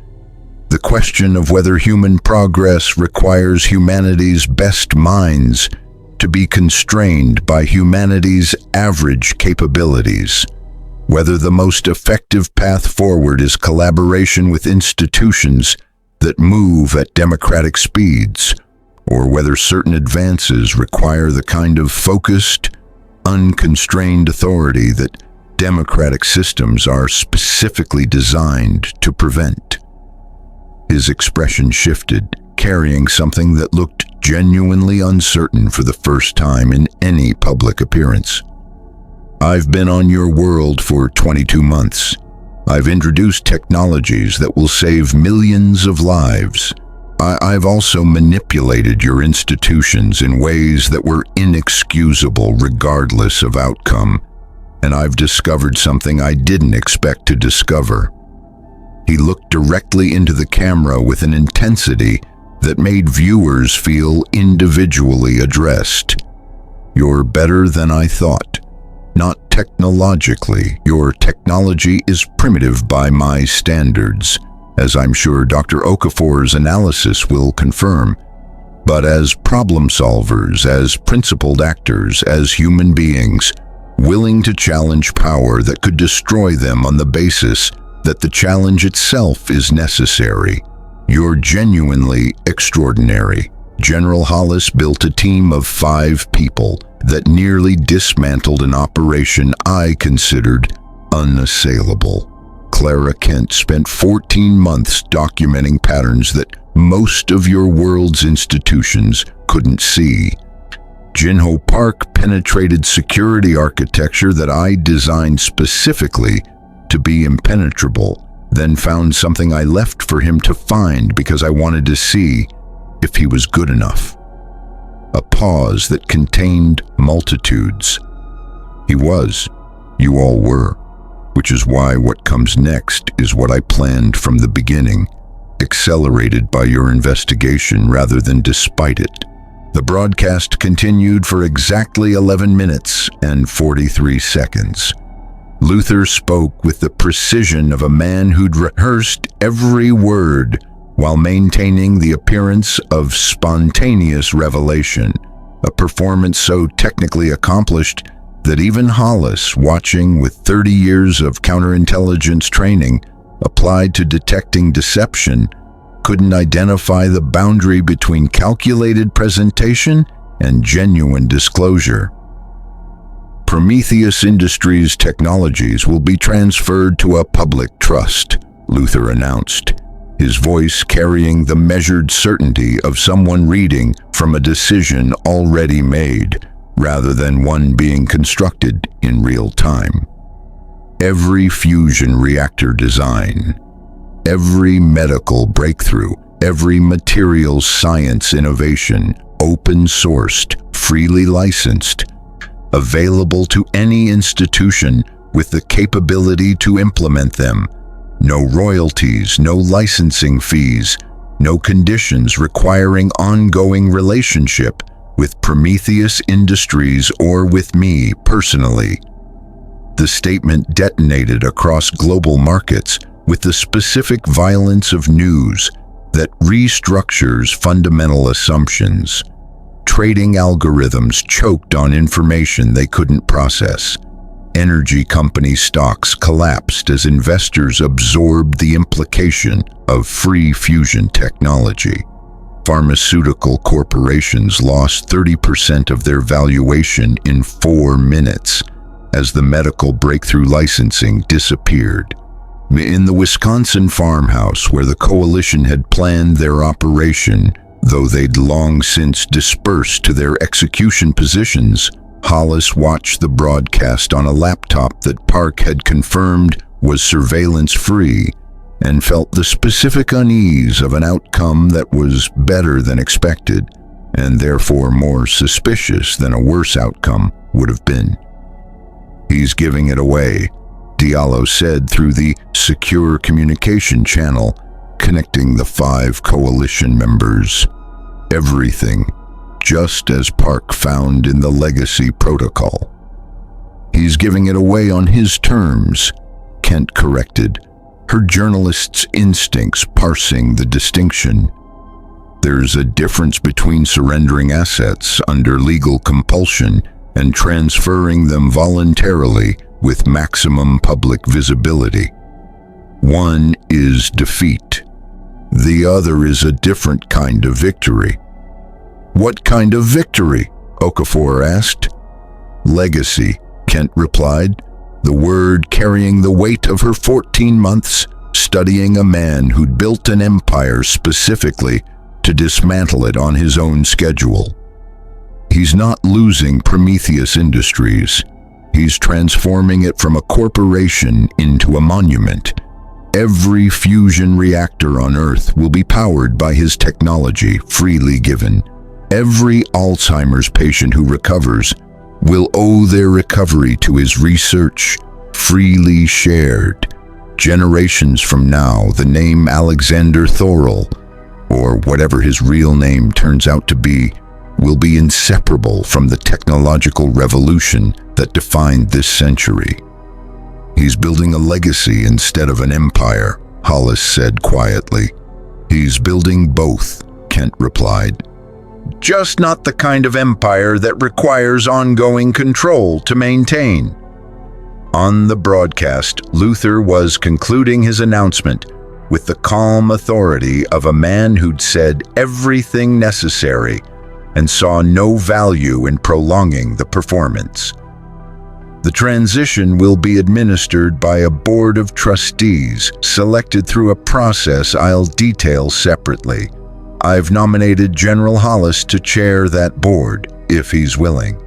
The question of whether human progress requires humanity's best minds to be constrained by humanity's average capabilities. Whether the most effective path forward is collaboration with institutions that move at democratic speeds, or whether certain advances require the kind of focused, unconstrained authority that democratic systems are specifically designed to prevent. His expression shifted, carrying something that looked genuinely uncertain for the first time in any public appearance. I've been on your world for 22 months. I've introduced technologies that will save millions of lives. I've also manipulated your institutions in ways that were inexcusable regardless of outcome, and I've discovered something I didn't expect to discover. He looked directly into the camera with an intensity that made viewers feel individually addressed. You're better than I thought. Not technologically. Your technology is primitive by my standards, as I'm sure Dr. Okafor's analysis will confirm. But as problem solvers, as principled actors, as human beings, willing to challenge power that could destroy them on the basis that the challenge itself is necessary, you're genuinely extraordinary. General Hollis built a team of 5 people that nearly dismantled an operation I considered unassailable. Clara Kent spent 14 months documenting patterns that most of your world's institutions couldn't see. Jinho Park penetrated security architecture that I designed specifically to be impenetrable, then found something I left for him to find because I wanted to see if he was good enough. A pause that contained multitudes. He was. You all were. Which is why what comes next is what I planned from the beginning, accelerated by your investigation rather than despite it. The broadcast continued for exactly 11 minutes and 43 seconds. Luthor spoke with the precision of a man who'd rehearsed every word while maintaining the appearance of spontaneous revelation. a performance so technically accomplished that even Hollis, watching with 30 years of counterintelligence training applied to detecting deception, couldn't identify the boundary between calculated presentation and genuine disclosure. Prometheus Industries' technologies will be transferred to a public trust, Luthor announced, his voice carrying the measured certainty of someone reading from a decision already made, rather than one being constructed in real time. Every fusion reactor design, every medical breakthrough, every materials science innovation, open-sourced, freely licensed, available to any institution with the capability to implement them. No royalties, no licensing fees, no conditions requiring ongoing relationship with Prometheus Industries or with me personally. The statement detonated across global markets with the specific violence of news that restructures fundamental assumptions. Trading algorithms choked on information they couldn't process. Energy company stocks collapsed as investors absorbed the implication of free fusion technology. Pharmaceutical corporations lost 30% of their valuation in 4 minutes as the medical breakthrough licensing disappeared. In the Wisconsin farmhouse where the coalition had planned their operation, though they'd long since dispersed to their execution positions, Hollis watched the broadcast on a laptop that Park had confirmed was surveillance-free and felt the specific unease of an outcome that was better than expected and therefore more suspicious than a worse outcome would have been. "He's giving it away," Diallo said through the secure communication channel connecting the 5 coalition members. "Everything, just as Park found in the Legacy Protocol." "He's giving it away on his terms," Kent corrected, her journalist's instincts parsing the distinction. "There's a difference between surrendering assets under legal compulsion and transferring them voluntarily with maximum public visibility. One is defeat. The other is a different kind of victory." "What kind of victory?" Okafor asked. "Legacy," Kent replied, the word carrying the weight of her 14 months studying a man who'd built an empire specifically to dismantle it on his own schedule. He's not losing Prometheus Industries. He's transforming it from a corporation into a monument. Every fusion reactor on Earth will be powered by his technology, freely given. Every Alzheimer's patient who recovers will owe their recovery to his research, freely shared. Generations from now, the name Alexander Thorell, or whatever his real name turns out to be, will be inseparable from the technological revolution that defined this century. "He's building a legacy instead of an empire," Hollis said quietly. "He's building both," Kent replied. "Just not the kind of empire that requires ongoing control to maintain." On the broadcast, Luthor was concluding his announcement with the calm authority of a man who'd said everything necessary and saw no value in prolonging the performance. "The transition will be administered by a board of trustees selected through a process I'll detail separately. I've nominated General Hollis to chair that board, if he's willing."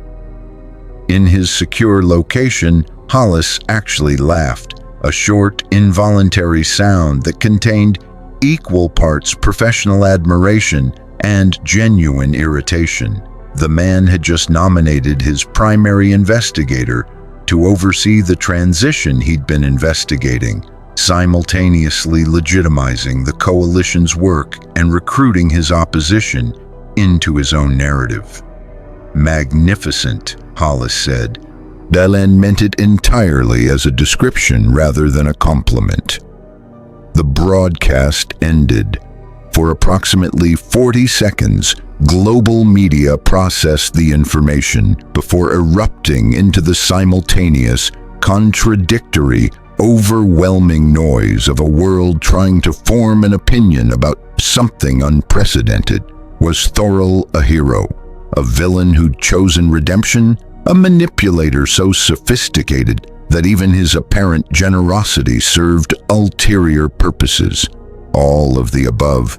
In his secure location, Hollis actually laughed, a short, involuntary sound that contained equal parts professional admiration and genuine irritation. The man had just nominated his primary investigator to oversee the transition he'd been investigating, simultaneously legitimizing the coalition's work and recruiting his opposition into his own narrative. "Magnificent," Hollis said. Delenn meant it entirely as a description rather than a compliment. The broadcast ended. For approximately 40 seconds, Global media processed the information before erupting into the simultaneous, contradictory, overwhelming noise of a world trying to form an opinion about something unprecedented. Was Thorol a hero? A villain who'd chosen redemption? A manipulator so sophisticated that even his apparent generosity served ulterior purposes? All of the above.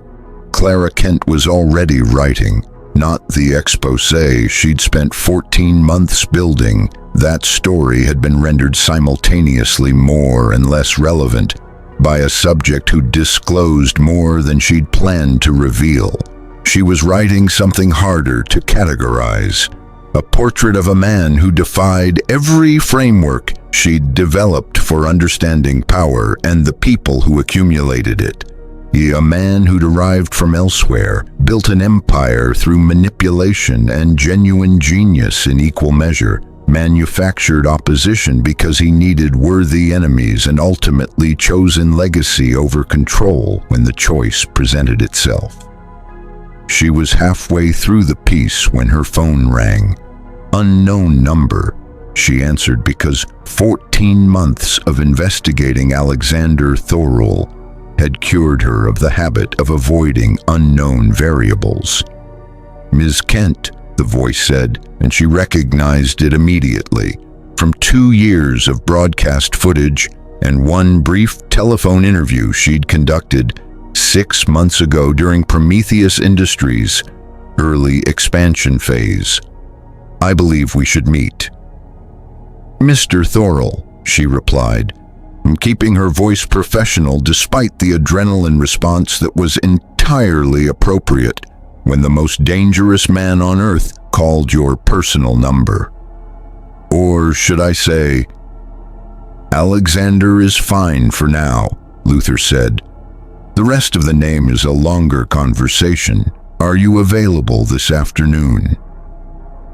Clara Kent was already writing, not the exposé she'd spent 14 months building. That story had been rendered simultaneously more and less relevant by a subject who disclosed more than she'd planned to reveal. She was writing something harder to categorize, a portrait of a man who defied every framework she'd developed for understanding power and the people who accumulated it. A man who derived from elsewhere, built an empire through manipulation and genuine genius in equal measure, manufactured opposition because he needed worthy enemies, and ultimately chosen legacy over control when the choice presented itself. She was halfway through the piece when her phone rang. Unknown number. She answered because 14 months of investigating Alexander Thorol had cured her of the habit of avoiding unknown variables. "Ms. Kent," the voice said, and she recognized it immediately. From 2 years of broadcast footage and one brief telephone interview she'd conducted 6 months ago during Prometheus Industries' early expansion phase. "I believe we should meet." "Mr. Thorol," she replied, keeping her voice professional despite the adrenaline response that was entirely appropriate when the most dangerous man on Earth called your personal number. "Or should I say, Alexander is fine for now," Luthor said. "The rest of the name is a longer conversation. Are you available this afternoon?"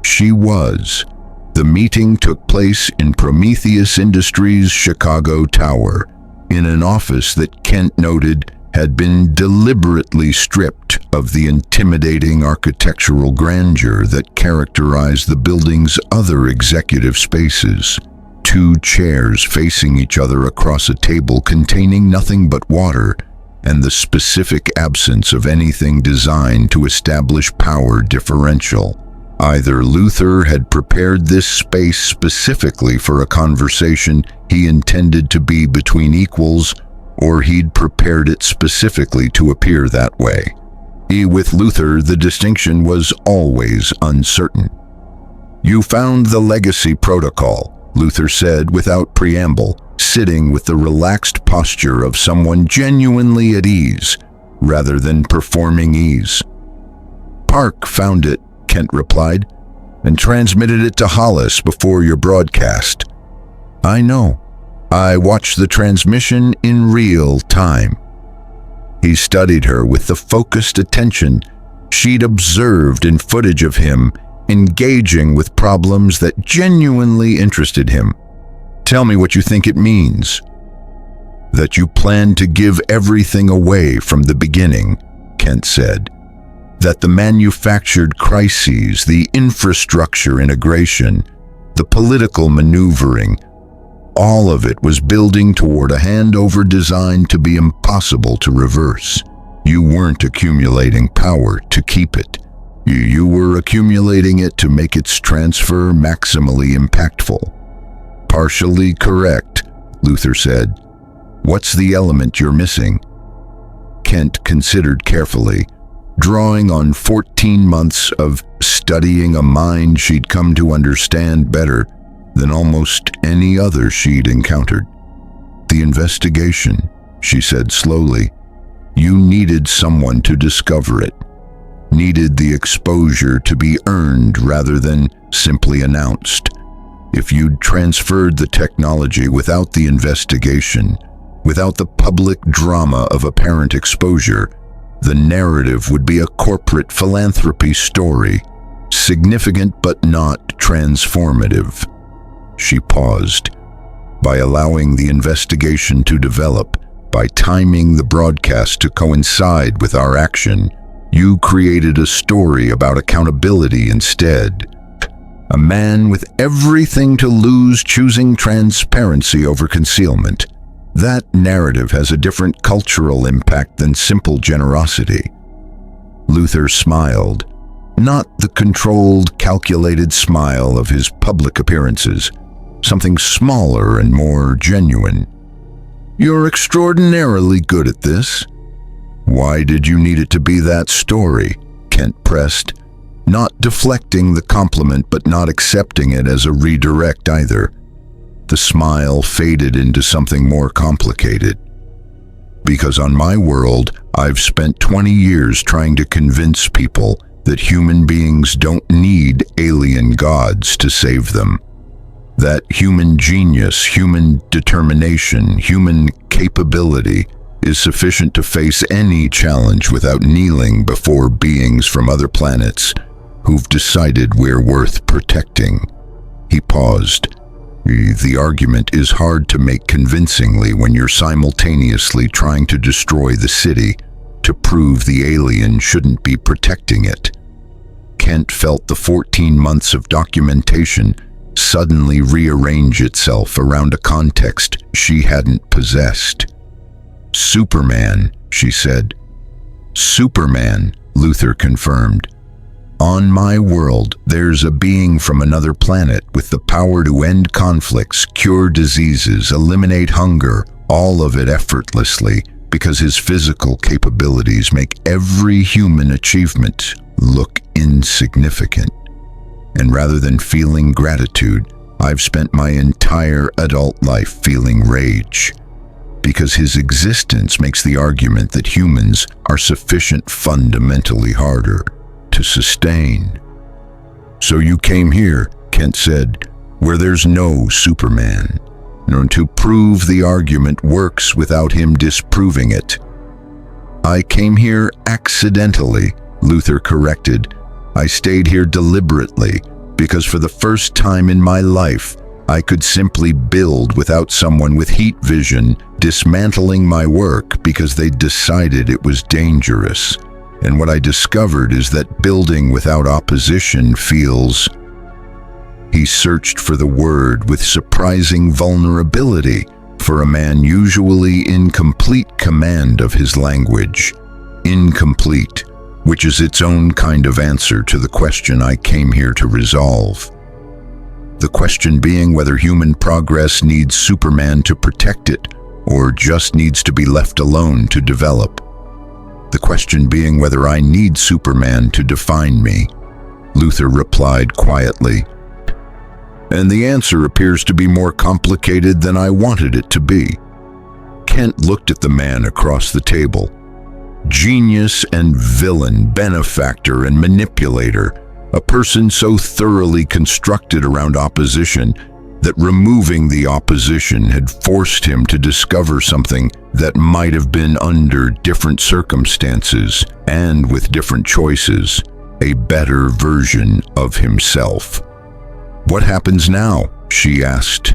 She was. The meeting took place in Prometheus Industries' Chicago Tower, in an office that Kent noted had been deliberately stripped of the intimidating architectural grandeur that characterized the building's other executive spaces. 2 chairs facing each other across a table containing nothing but water, and the specific absence of anything designed to establish power differential. Either Luthor had prepared this space specifically for a conversation he intended to be between equals, or he'd prepared it specifically to appear that way. With Luthor, the distinction was always uncertain. "You found the legacy protocol," Luthor said without preamble, sitting with the relaxed posture of someone genuinely at ease, rather than performing ease. "Park found it," Kent replied, "and transmitted it to Hollis before your broadcast." "I know. I watched the transmission in real time." He studied her with the focused attention she'd observed in footage of him engaging with problems that genuinely interested him. "Tell me what you think it means." "That you plan to give everything away from the beginning," Kent said. "That the manufactured crises, the infrastructure integration, the political maneuvering, all of it was building toward a handover designed to be impossible to reverse. You weren't accumulating power to keep it. You were accumulating it to make its transfer maximally impactful." "Partially correct," Luthor said. "What's the element you're missing?" Kent considered carefully, drawing on 14 months of studying a mind she'd come to understand better than almost any other she'd encountered. "The investigation," she said slowly. "You needed someone to discover it. Needed the exposure to be earned rather than simply announced. If you'd transferred the technology without the investigation, without the public drama of apparent exposure, the narrative would be a corporate philanthropy story, significant but not transformative." She paused. "By allowing the investigation to develop, by timing the broadcast to coincide with our action, You created a story about accountability instead. A man with everything to lose choosing transparency over concealment. That narrative has a different cultural impact than simple generosity. Luthor smiled, not the controlled, calculated smile of his public appearances, something smaller and more genuine. You're extraordinarily good at this. Why did you need it to be that story? Kent pressed, not deflecting the compliment but not accepting it as a redirect either. The smile faded into something more complicated. Because on my world, I've spent 20 years trying to convince people that human beings don't need alien gods to save them. That human genius, human determination, human capability is sufficient to face any challenge without kneeling before beings from other planets who've decided we're worth protecting. He paused. The argument is hard to make convincingly when you're simultaneously trying to destroy the city to prove the alien shouldn't be protecting it. Kent felt the 14 months of documentation suddenly rearrange itself around a context she hadn't possessed. Superman, she said. Superman, Luthor confirmed. On my world, there's a being from another planet with the power to end conflicts, cure diseases, eliminate hunger, all of it effortlessly, because his physical capabilities make every human achievement look insignificant. And rather than feeling gratitude, I've spent my entire adult life feeling rage. Because his existence makes the argument that humans are sufficient fundamentally harder to sustain. So you came here, Kent said, where there's no Superman, and to prove the argument works without him disproving it. I came here accidentally, Luthor corrected. I stayed here deliberately, because for the first time in my life, I could simply build without someone with heat vision dismantling my work because they decided it was dangerous. And what I discovered is that building without opposition feels... He searched for the word with surprising vulnerability for a man usually in complete command of his language. Incomplete, which is its own kind of answer to the question I came here to resolve. The question being whether human progress needs Superman to protect it, or just needs to be left alone to develop. The question being whether I need Superman to define me. Luthor replied quietly. And the answer appears to be more complicated than I wanted it to be. Kent looked at the man across the table. Genius and villain, benefactor and manipulator, a person so thoroughly constructed around opposition that removing the opposition had forced him to discover something that might have been under different circumstances and with different choices, a better version of himself. What happens now? She asked.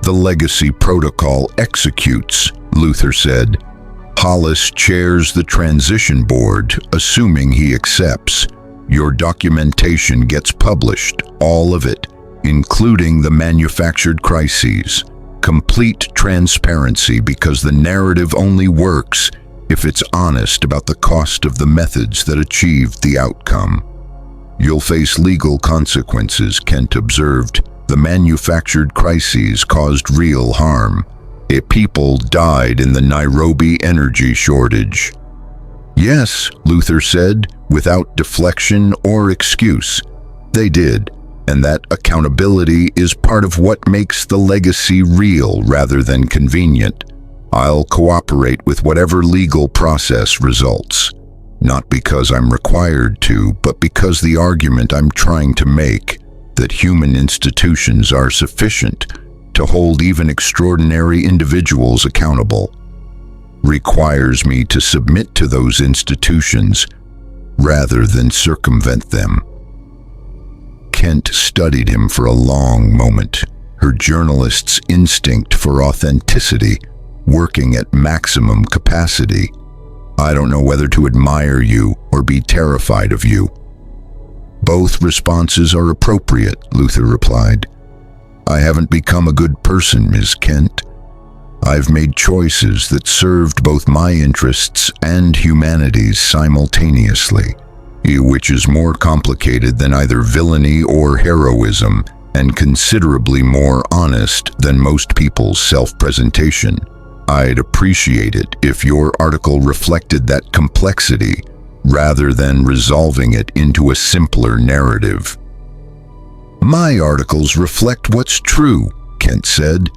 The legacy protocol executes, Luthor said. Hollis chairs the transition board, assuming he accepts. Your documentation gets published, all of it, including the manufactured crises. Complete transparency because the narrative only works if it's honest about the cost of the methods that achieved the outcome. You'll face legal consequences, Kent observed. The manufactured crises caused real harm. People died in the Nairobi energy shortage. Yes, Luthor said, without deflection or excuse. They did, and that accountability is part of what makes the legacy real rather than convenient. I'll cooperate with whatever legal process results. Not because I'm required to, but because the argument I'm trying to make, that human institutions are sufficient to hold even extraordinary individuals accountable, requires me to submit to those institutions rather than circumvent them. Kent studied him for a long moment, her journalist's instinct for authenticity working at maximum capacity. I don't know whether to admire you or be terrified of you." "Both responses are appropriate," Luthor replied. "I haven't become a good person, Ms. Kent. I've made choices that served both my interests and humanity's simultaneously, which is more complicated than either villainy or heroism, and considerably more honest than most people's self-presentation. I'd appreciate it if your article reflected that complexity rather than resolving it into a simpler narrative." "My articles reflect what's true," Kent said,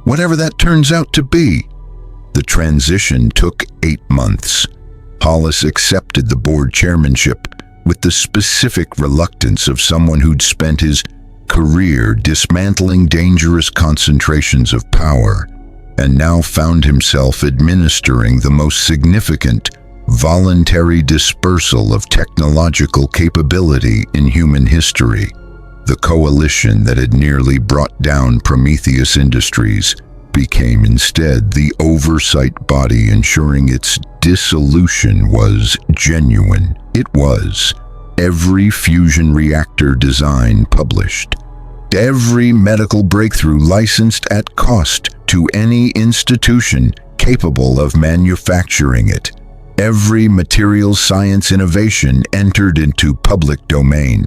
"whatever that turns out to be." The transition took 8 months. Hollis accepted the board chairmanship with the specific reluctance of someone who'd spent his career dismantling dangerous concentrations of power, and now found himself administering the most significant voluntary dispersal of technological capability in human history. The coalition that had nearly brought down Prometheus Industries became instead the oversight body ensuring its dissolution was genuine. It was. Every fusion reactor design published, every medical breakthrough licensed at cost to any institution capable of manufacturing it, every materials science innovation entered into public domain.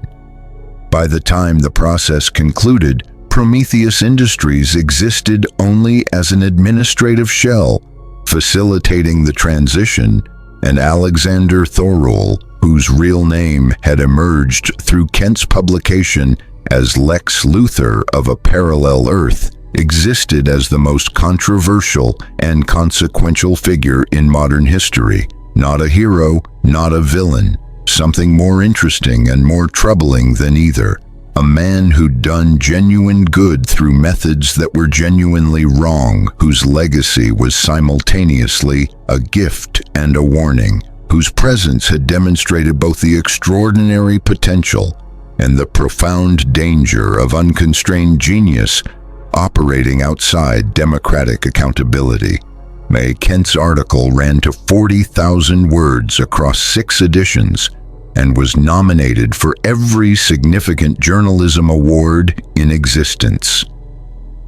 By the time the process concluded, Prometheus Industries existed only as an administrative shell, facilitating the transition, and Alexander Thorol, whose real name had emerged through Kent's publication as Lex Luthor of a Parallel Earth, existed as the most controversial and consequential figure in modern history. Not a hero, not a villain, something more interesting and more troubling than either. A man who'd done genuine good through methods that were genuinely wrong, whose legacy was simultaneously a gift and a warning, whose presence had demonstrated both the extraordinary potential and the profound danger of unconstrained genius operating outside democratic accountability. May Kent's article ran to 40,000 words across 6 editions and was nominated for every significant journalism award in existence.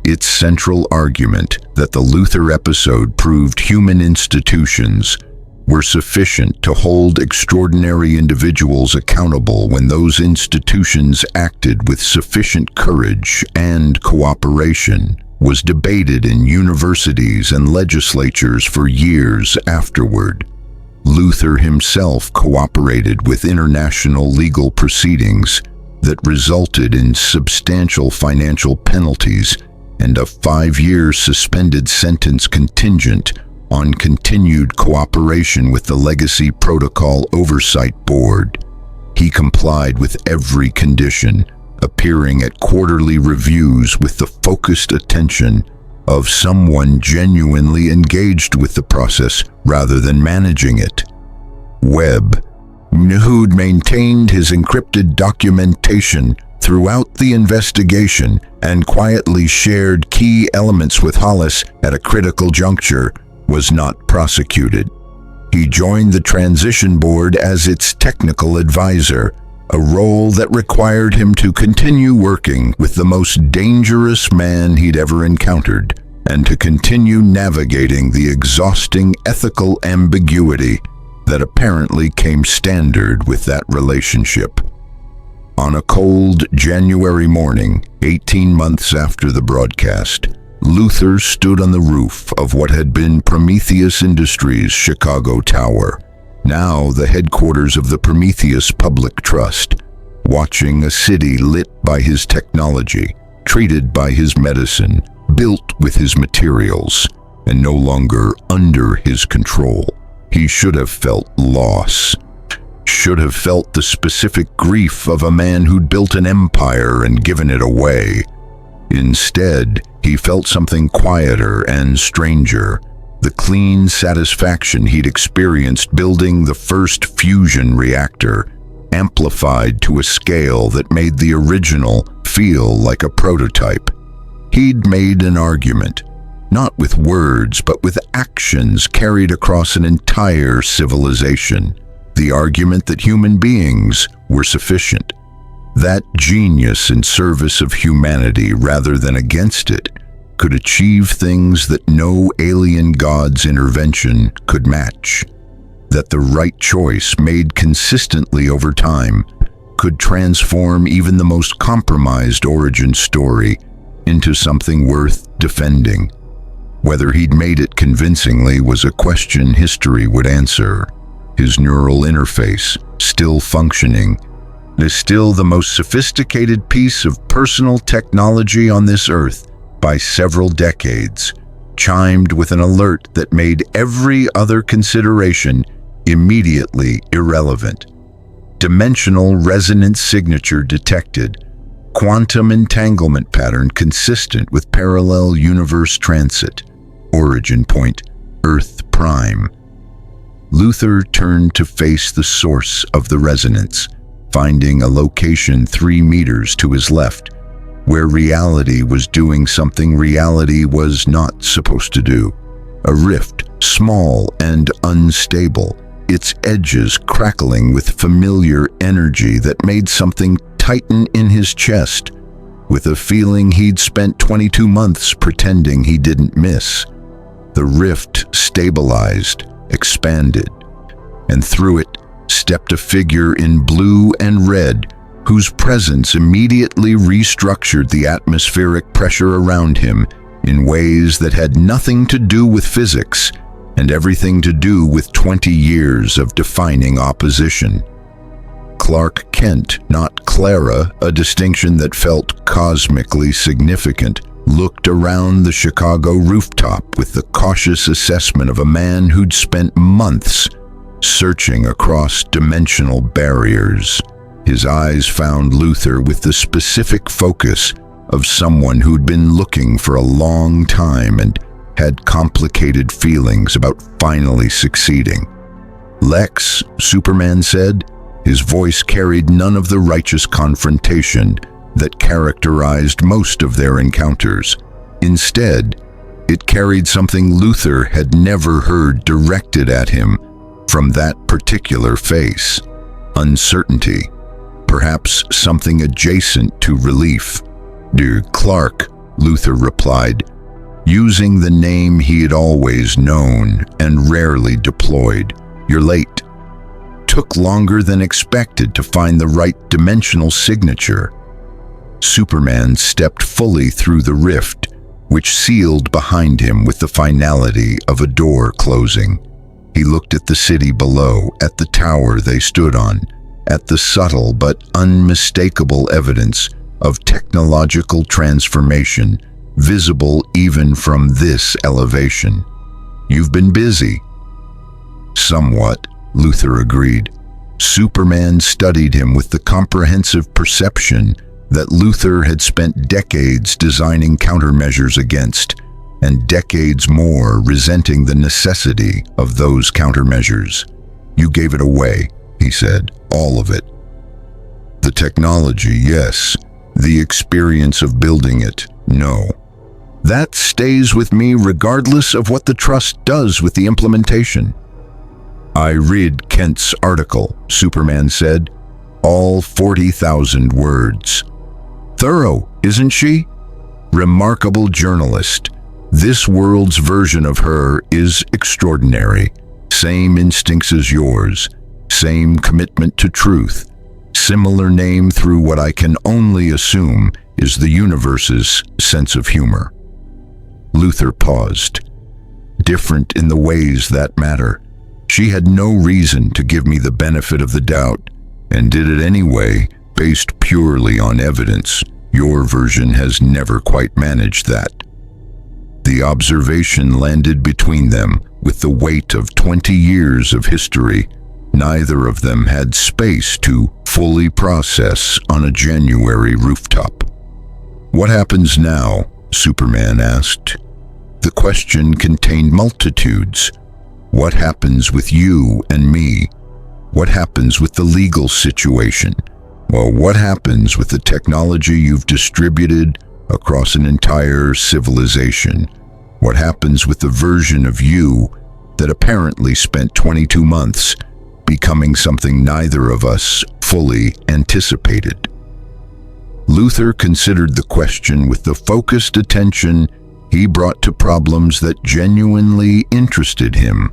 Its central argument that the Luthor episode proved human institutions were sufficient to hold extraordinary individuals accountable when those institutions acted with sufficient courage and cooperation was debated in universities and legislatures for years afterward. Luthor himself cooperated with international legal proceedings that resulted in substantial financial penalties and a 5-year suspended sentence contingent on continued cooperation with the Legacy Protocol Oversight Board. He complied with every condition, appearing at quarterly reviews with the focused attention of someone genuinely engaged with the process rather than managing it. Webb, who'd maintained his encrypted documentation throughout the investigation and quietly shared key elements with Hollis at a critical juncture, was not prosecuted. He joined the transition board as its technical advisor, a role that required him to continue working with the most dangerous man he'd ever encountered, and to continue navigating the exhausting ethical ambiguity that apparently came standard with that relationship. On a cold January morning, 18 months after the broadcast, Luthor stood on the roof of what had been Prometheus Industries' Chicago Tower, now the headquarters of the Prometheus Public Trust, watching a city lit by his technology, treated by his medicine, built with his materials, and no longer under his control. He should have felt loss, should have felt the specific grief of a man who'd built an empire and given it away. Instead, he felt something quieter and stranger, the clean satisfaction he'd experienced building the first fusion reactor, amplified to a scale that made the original feel like a prototype. He'd made an argument, not with words, but with actions carried across an entire civilization. The argument that human beings were sufficient. That genius in service of humanity rather than against it could achieve things that no alien god's intervention could match. That the right choice made consistently over time could transform even the most compromised origin story into something worth defending. Whether he'd made it convincingly was a question history would answer. His neural interface, still functioning, is still the most sophisticated piece of personal technology on this earth by several decades, chimed with an alert that made every other consideration immediately irrelevant. Dimensional resonance signature detected. Quantum entanglement pattern consistent with parallel universe transit. Origin point, Earth Prime. Luthor turned to face the source of the resonance, finding a location 3 meters to his left, where reality was doing something reality was not supposed to do. A rift, small and unstable, its edges crackling with familiar energy that made something tighten in his chest, with a feeling he'd spent 22 months pretending he didn't miss. The rift stabilized, expanded, and through it stepped a figure in blue and red, whose presence immediately restructured the atmospheric pressure around him in ways that had nothing to do with physics and everything to do with 20 years of defining opposition. Clark Kent, not Clara, a distinction that felt cosmically significant, looked around the Chicago rooftop with the cautious assessment of a man who'd spent months searching across dimensional barriers. His eyes found Luthor with the specific focus of someone who'd been looking for a long time and had complicated feelings about finally succeeding. "Lex," Superman said. His voice carried none of the righteous confrontation that characterized most of their encounters. Instead, it carried something Luthor had never heard directed at him from that particular face. Uncertainty, perhaps something adjacent to relief. "Dear Clark," Luthor replied, using the name he had always known and rarely deployed. "You're late. Took longer than expected to find the right dimensional signature." Superman stepped fully through the rift, which sealed behind him with the finality of a door closing. He looked at the city below, at the tower they stood on, at the subtle but unmistakable evidence of technological transformation, visible even from this elevation. "You've been busy." "Somewhat," Luthor agreed. Superman studied him with the comprehensive perception that Luthor had spent decades designing countermeasures against, and decades more resenting the necessity of those countermeasures. "You gave it away," he said, "all of it." "The technology, yes. The experience of building it, no. That stays with me regardless of what the trust does with the implementation." "I read Kent's article," Superman said. "All 40,000 words. Thorough, isn't she? Remarkable journalist. This world's version of her is extraordinary. Same instincts as yours. Same commitment to truth. Similar name through what I can only assume is the universe's sense of humor." Luthor paused. "Different in the ways that matter. She had no reason to give me the benefit of the doubt, and did it anyway, based purely on evidence. Your version has never quite managed that." The observation landed between them with the weight of 20 years of history. Neither of them had space to fully process on a January rooftop. "What happens now?" Superman asked. The question contained multitudes. What happens with you and me? What happens with the legal situation? Well, what happens with the technology you've distributed across an entire civilization? What happens with the version of you that apparently spent 22 months becoming something neither of us fully anticipated? Luthor considered the question with the focused attention he brought to problems that genuinely interested him.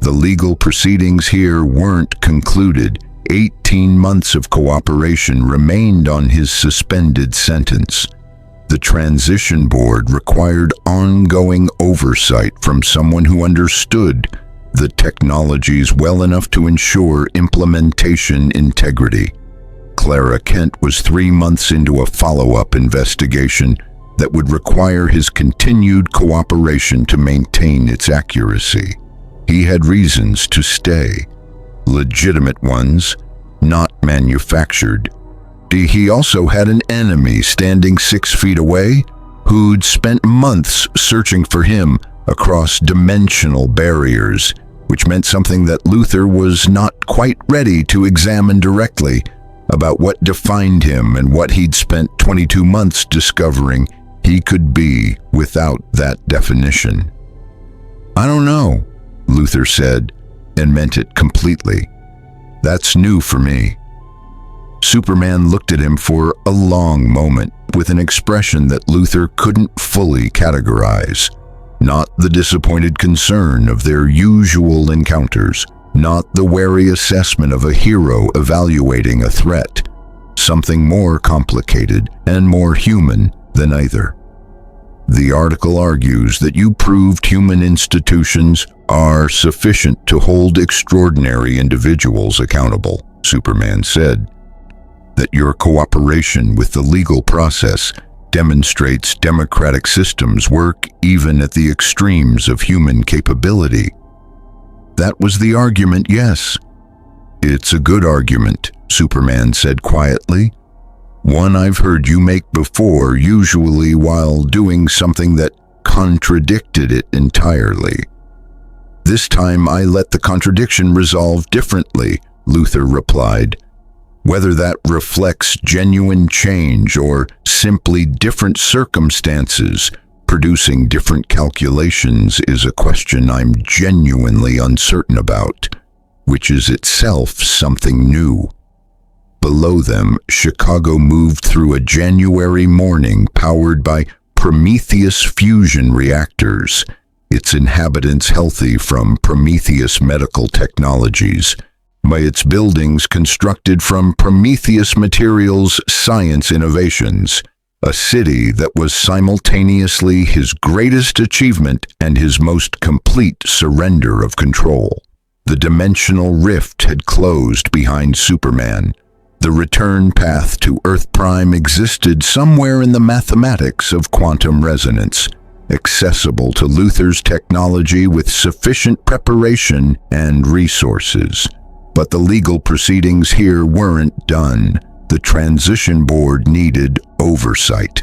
The legal proceedings here weren't concluded. 18 months of cooperation remained on his suspended sentence. The transition board required ongoing oversight from someone who understood the technologies well enough to ensure implementation integrity. Clara Kent was 3 months into a follow-up investigation that would require his continued cooperation to maintain its accuracy. He had reasons to stay, legitimate ones, not manufactured. He also had an enemy standing 6 feet away who'd spent months searching for him across dimensional barriers, which meant something that Luthor was not quite ready to examine directly about what defined him and what he'd spent 22 months discovering he could be without that definition. "I don't know," Luthor said, and meant it completely. "That's new for me." Superman looked at him for a long moment with an expression that Luthor couldn't fully categorize. Not the disappointed concern of their usual encounters, not the wary assessment of a hero evaluating a threat. Something more complicated and more human than either. The article argues that you proved human institutions are sufficient to hold extraordinary individuals accountable, Superman said. That your cooperation with the legal process demonstrates democratic systems work even at the extremes of human capability. That was the argument, yes. It's a good argument, Superman said quietly. One I've heard you make before, usually while doing something that contradicted it entirely. This time I let the contradiction resolve differently, Luthor replied. Whether that reflects genuine change or simply different circumstances producing different calculations is a question I'm genuinely uncertain about, which is itself something new. Below them, Chicago moved through a January morning powered by Prometheus fusion reactors, its inhabitants healthy from Prometheus medical technologies, by its buildings constructed from Prometheus materials science innovations, a city that was simultaneously his greatest achievement and his most complete surrender of control. The dimensional rift had closed behind Superman. The return path to Earth Prime existed somewhere in the mathematics of quantum resonance, accessible to Luthor's technology with sufficient preparation and resources. But the legal proceedings here weren't done. The transition board needed oversight.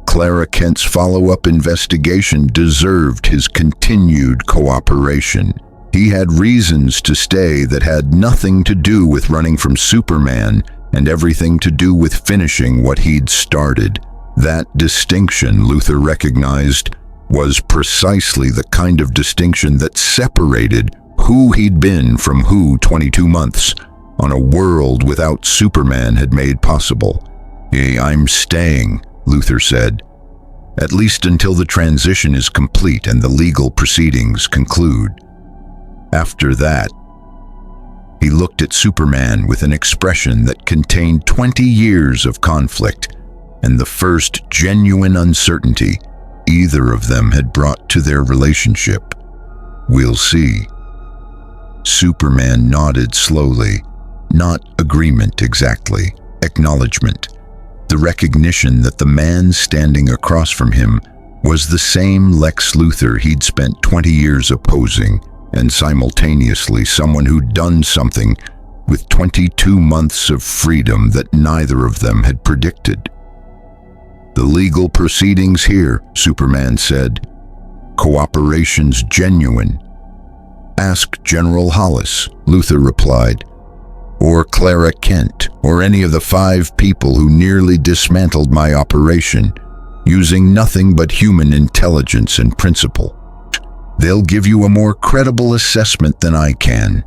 Clara Kent's follow-up investigation deserved his continued cooperation. He had reasons to stay that had nothing to do with running from Superman and everything to do with finishing what he'd started. That distinction, Luthor recognized, was precisely the kind of distinction that separated who he'd been from who 22 months on a world without Superman had made possible. I'm staying, Luthor said, at least until the transition is complete and the legal proceedings conclude. After that, he looked at Superman with an expression that contained 20 years of conflict and the first genuine uncertainty either of them had brought to their relationship. We'll see. Superman nodded slowly, not agreement exactly, acknowledgement, the recognition that the man standing across from him was the same Lex Luthor he'd spent 20 years opposing, and simultaneously someone who'd done something with 22 months of freedom that neither of them had predicted. The legal proceedings here, Superman said. Cooperation's genuine. Ask General Hollis, Luthor replied, or Clara Kent, or any of the 5 people who nearly dismantled my operation. using nothing but human intelligence and principle. They'll give you a more credible assessment than I can."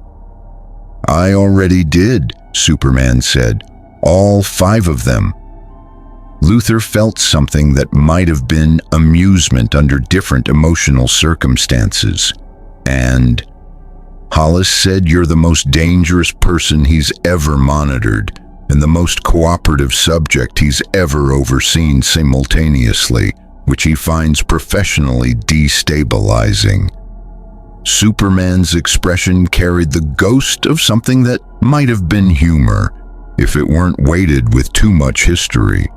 "I already did," Superman said. "All 5 of them." Luthor felt something that might have been amusement under different emotional circumstances. "And Hollis said you're the most dangerous person he's ever monitored, and the most cooperative subject he's ever overseen simultaneously, which he finds professionally destabilizing." Superman's expression carried the ghost of something that might have been humor, if it weren't weighted with too much history.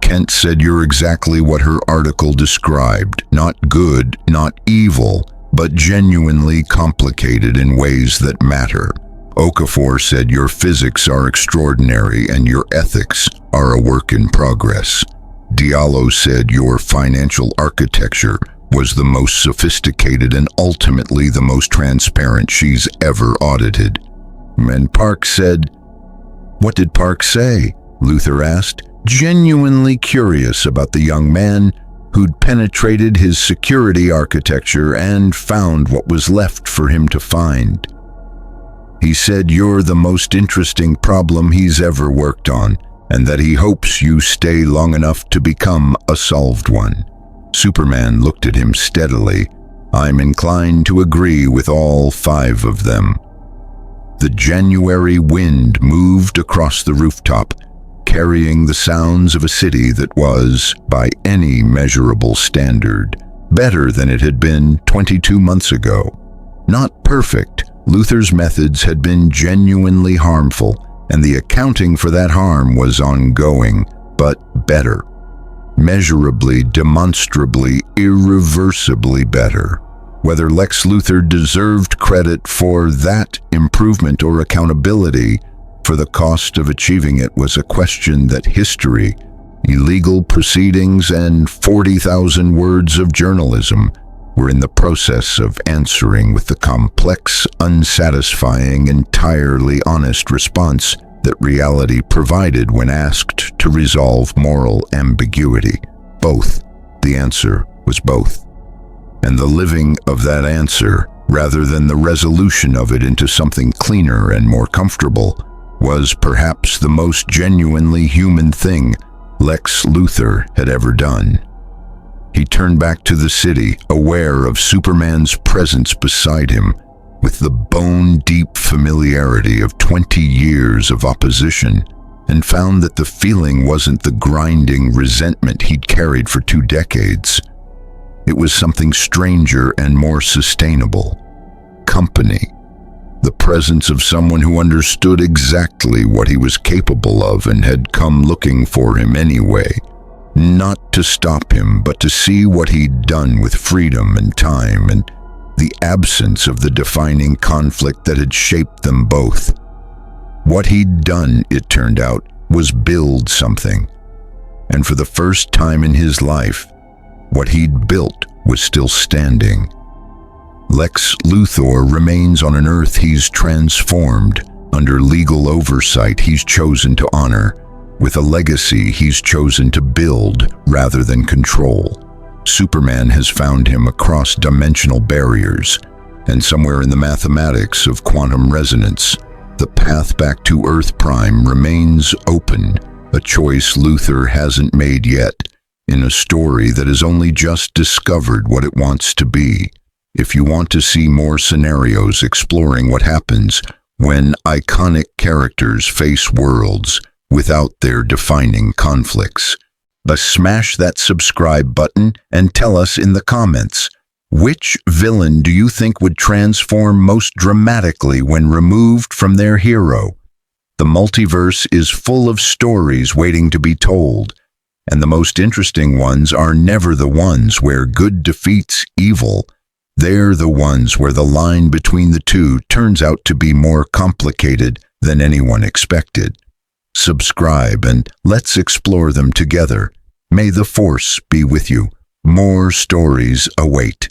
"Kent said you're exactly what her article described. Not good, not evil, but genuinely complicated in ways that matter. Okafor said your physics are extraordinary and your ethics are a work in progress. Diallo said your financial architecture was the most sophisticated and ultimately the most transparent she's ever audited." And Park said, "What did Park say?" Luthor asked, genuinely curious about the young man who'd penetrated his security architecture and found what was left for him to find. "He said you're the most interesting problem he's ever worked on, and that he hopes you stay long enough to become a solved one." Superman looked at him steadily. "I'm inclined to agree with all 5 of them." The January wind moved across the rooftop, carrying the sounds of a city that was, by any measurable standard, better than it had been 22 months ago. Not perfect, Luthor's methods had been genuinely harmful, and the accounting for that harm was ongoing, but better. Measurably, demonstrably, irreversibly better. Whether Lex Luthor deserved credit for that improvement or accountability for the cost of achieving it was a question that history, illegal proceedings, and 40,000 words of journalism were in the process of answering with the complex, unsatisfying, entirely honest response that reality provided when asked to resolve moral ambiguity. Both. The answer was both. And the living of that answer, rather than the resolution of it into something cleaner and more comfortable, was perhaps the most genuinely human thing Lex Luthor had ever done. He turned back to the city, aware of Superman's presence beside him, with the bone-deep familiarity of 20 years of opposition, and found that the feeling wasn't the grinding resentment he'd carried for 2 decades. It was something stranger and more sustainable. Company. The presence of someone who understood exactly what he was capable of and had come looking for him anyway. Not to stop him, but to see what he'd done with freedom and time and the absence of the defining conflict that had shaped them both. What he'd done, it turned out, was build something. And for the first time in his life, what he'd built was still standing. Lex Luthor remains on an Earth he's transformed, under legal oversight he's chosen to honor, with a legacy he's chosen to build rather than control. Superman has found him across dimensional barriers, and somewhere in the mathematics of quantum resonance, the path back to Earth Prime remains open, a choice Luthor hasn't made yet, in a story that has only just discovered what it wants to be. If you want to see more scenarios exploring what happens when iconic characters face worlds without their defining conflicts, smash that subscribe button and tell us in the comments, which villain do you think would transform most dramatically when removed from their hero? The multiverse is full of stories waiting to be told, and the most interesting ones are never the ones where good defeats evil. They're the ones where the line between the two turns out to be more complicated than anyone expected. Subscribe and let's explore them together. May the Force be with you. More stories await.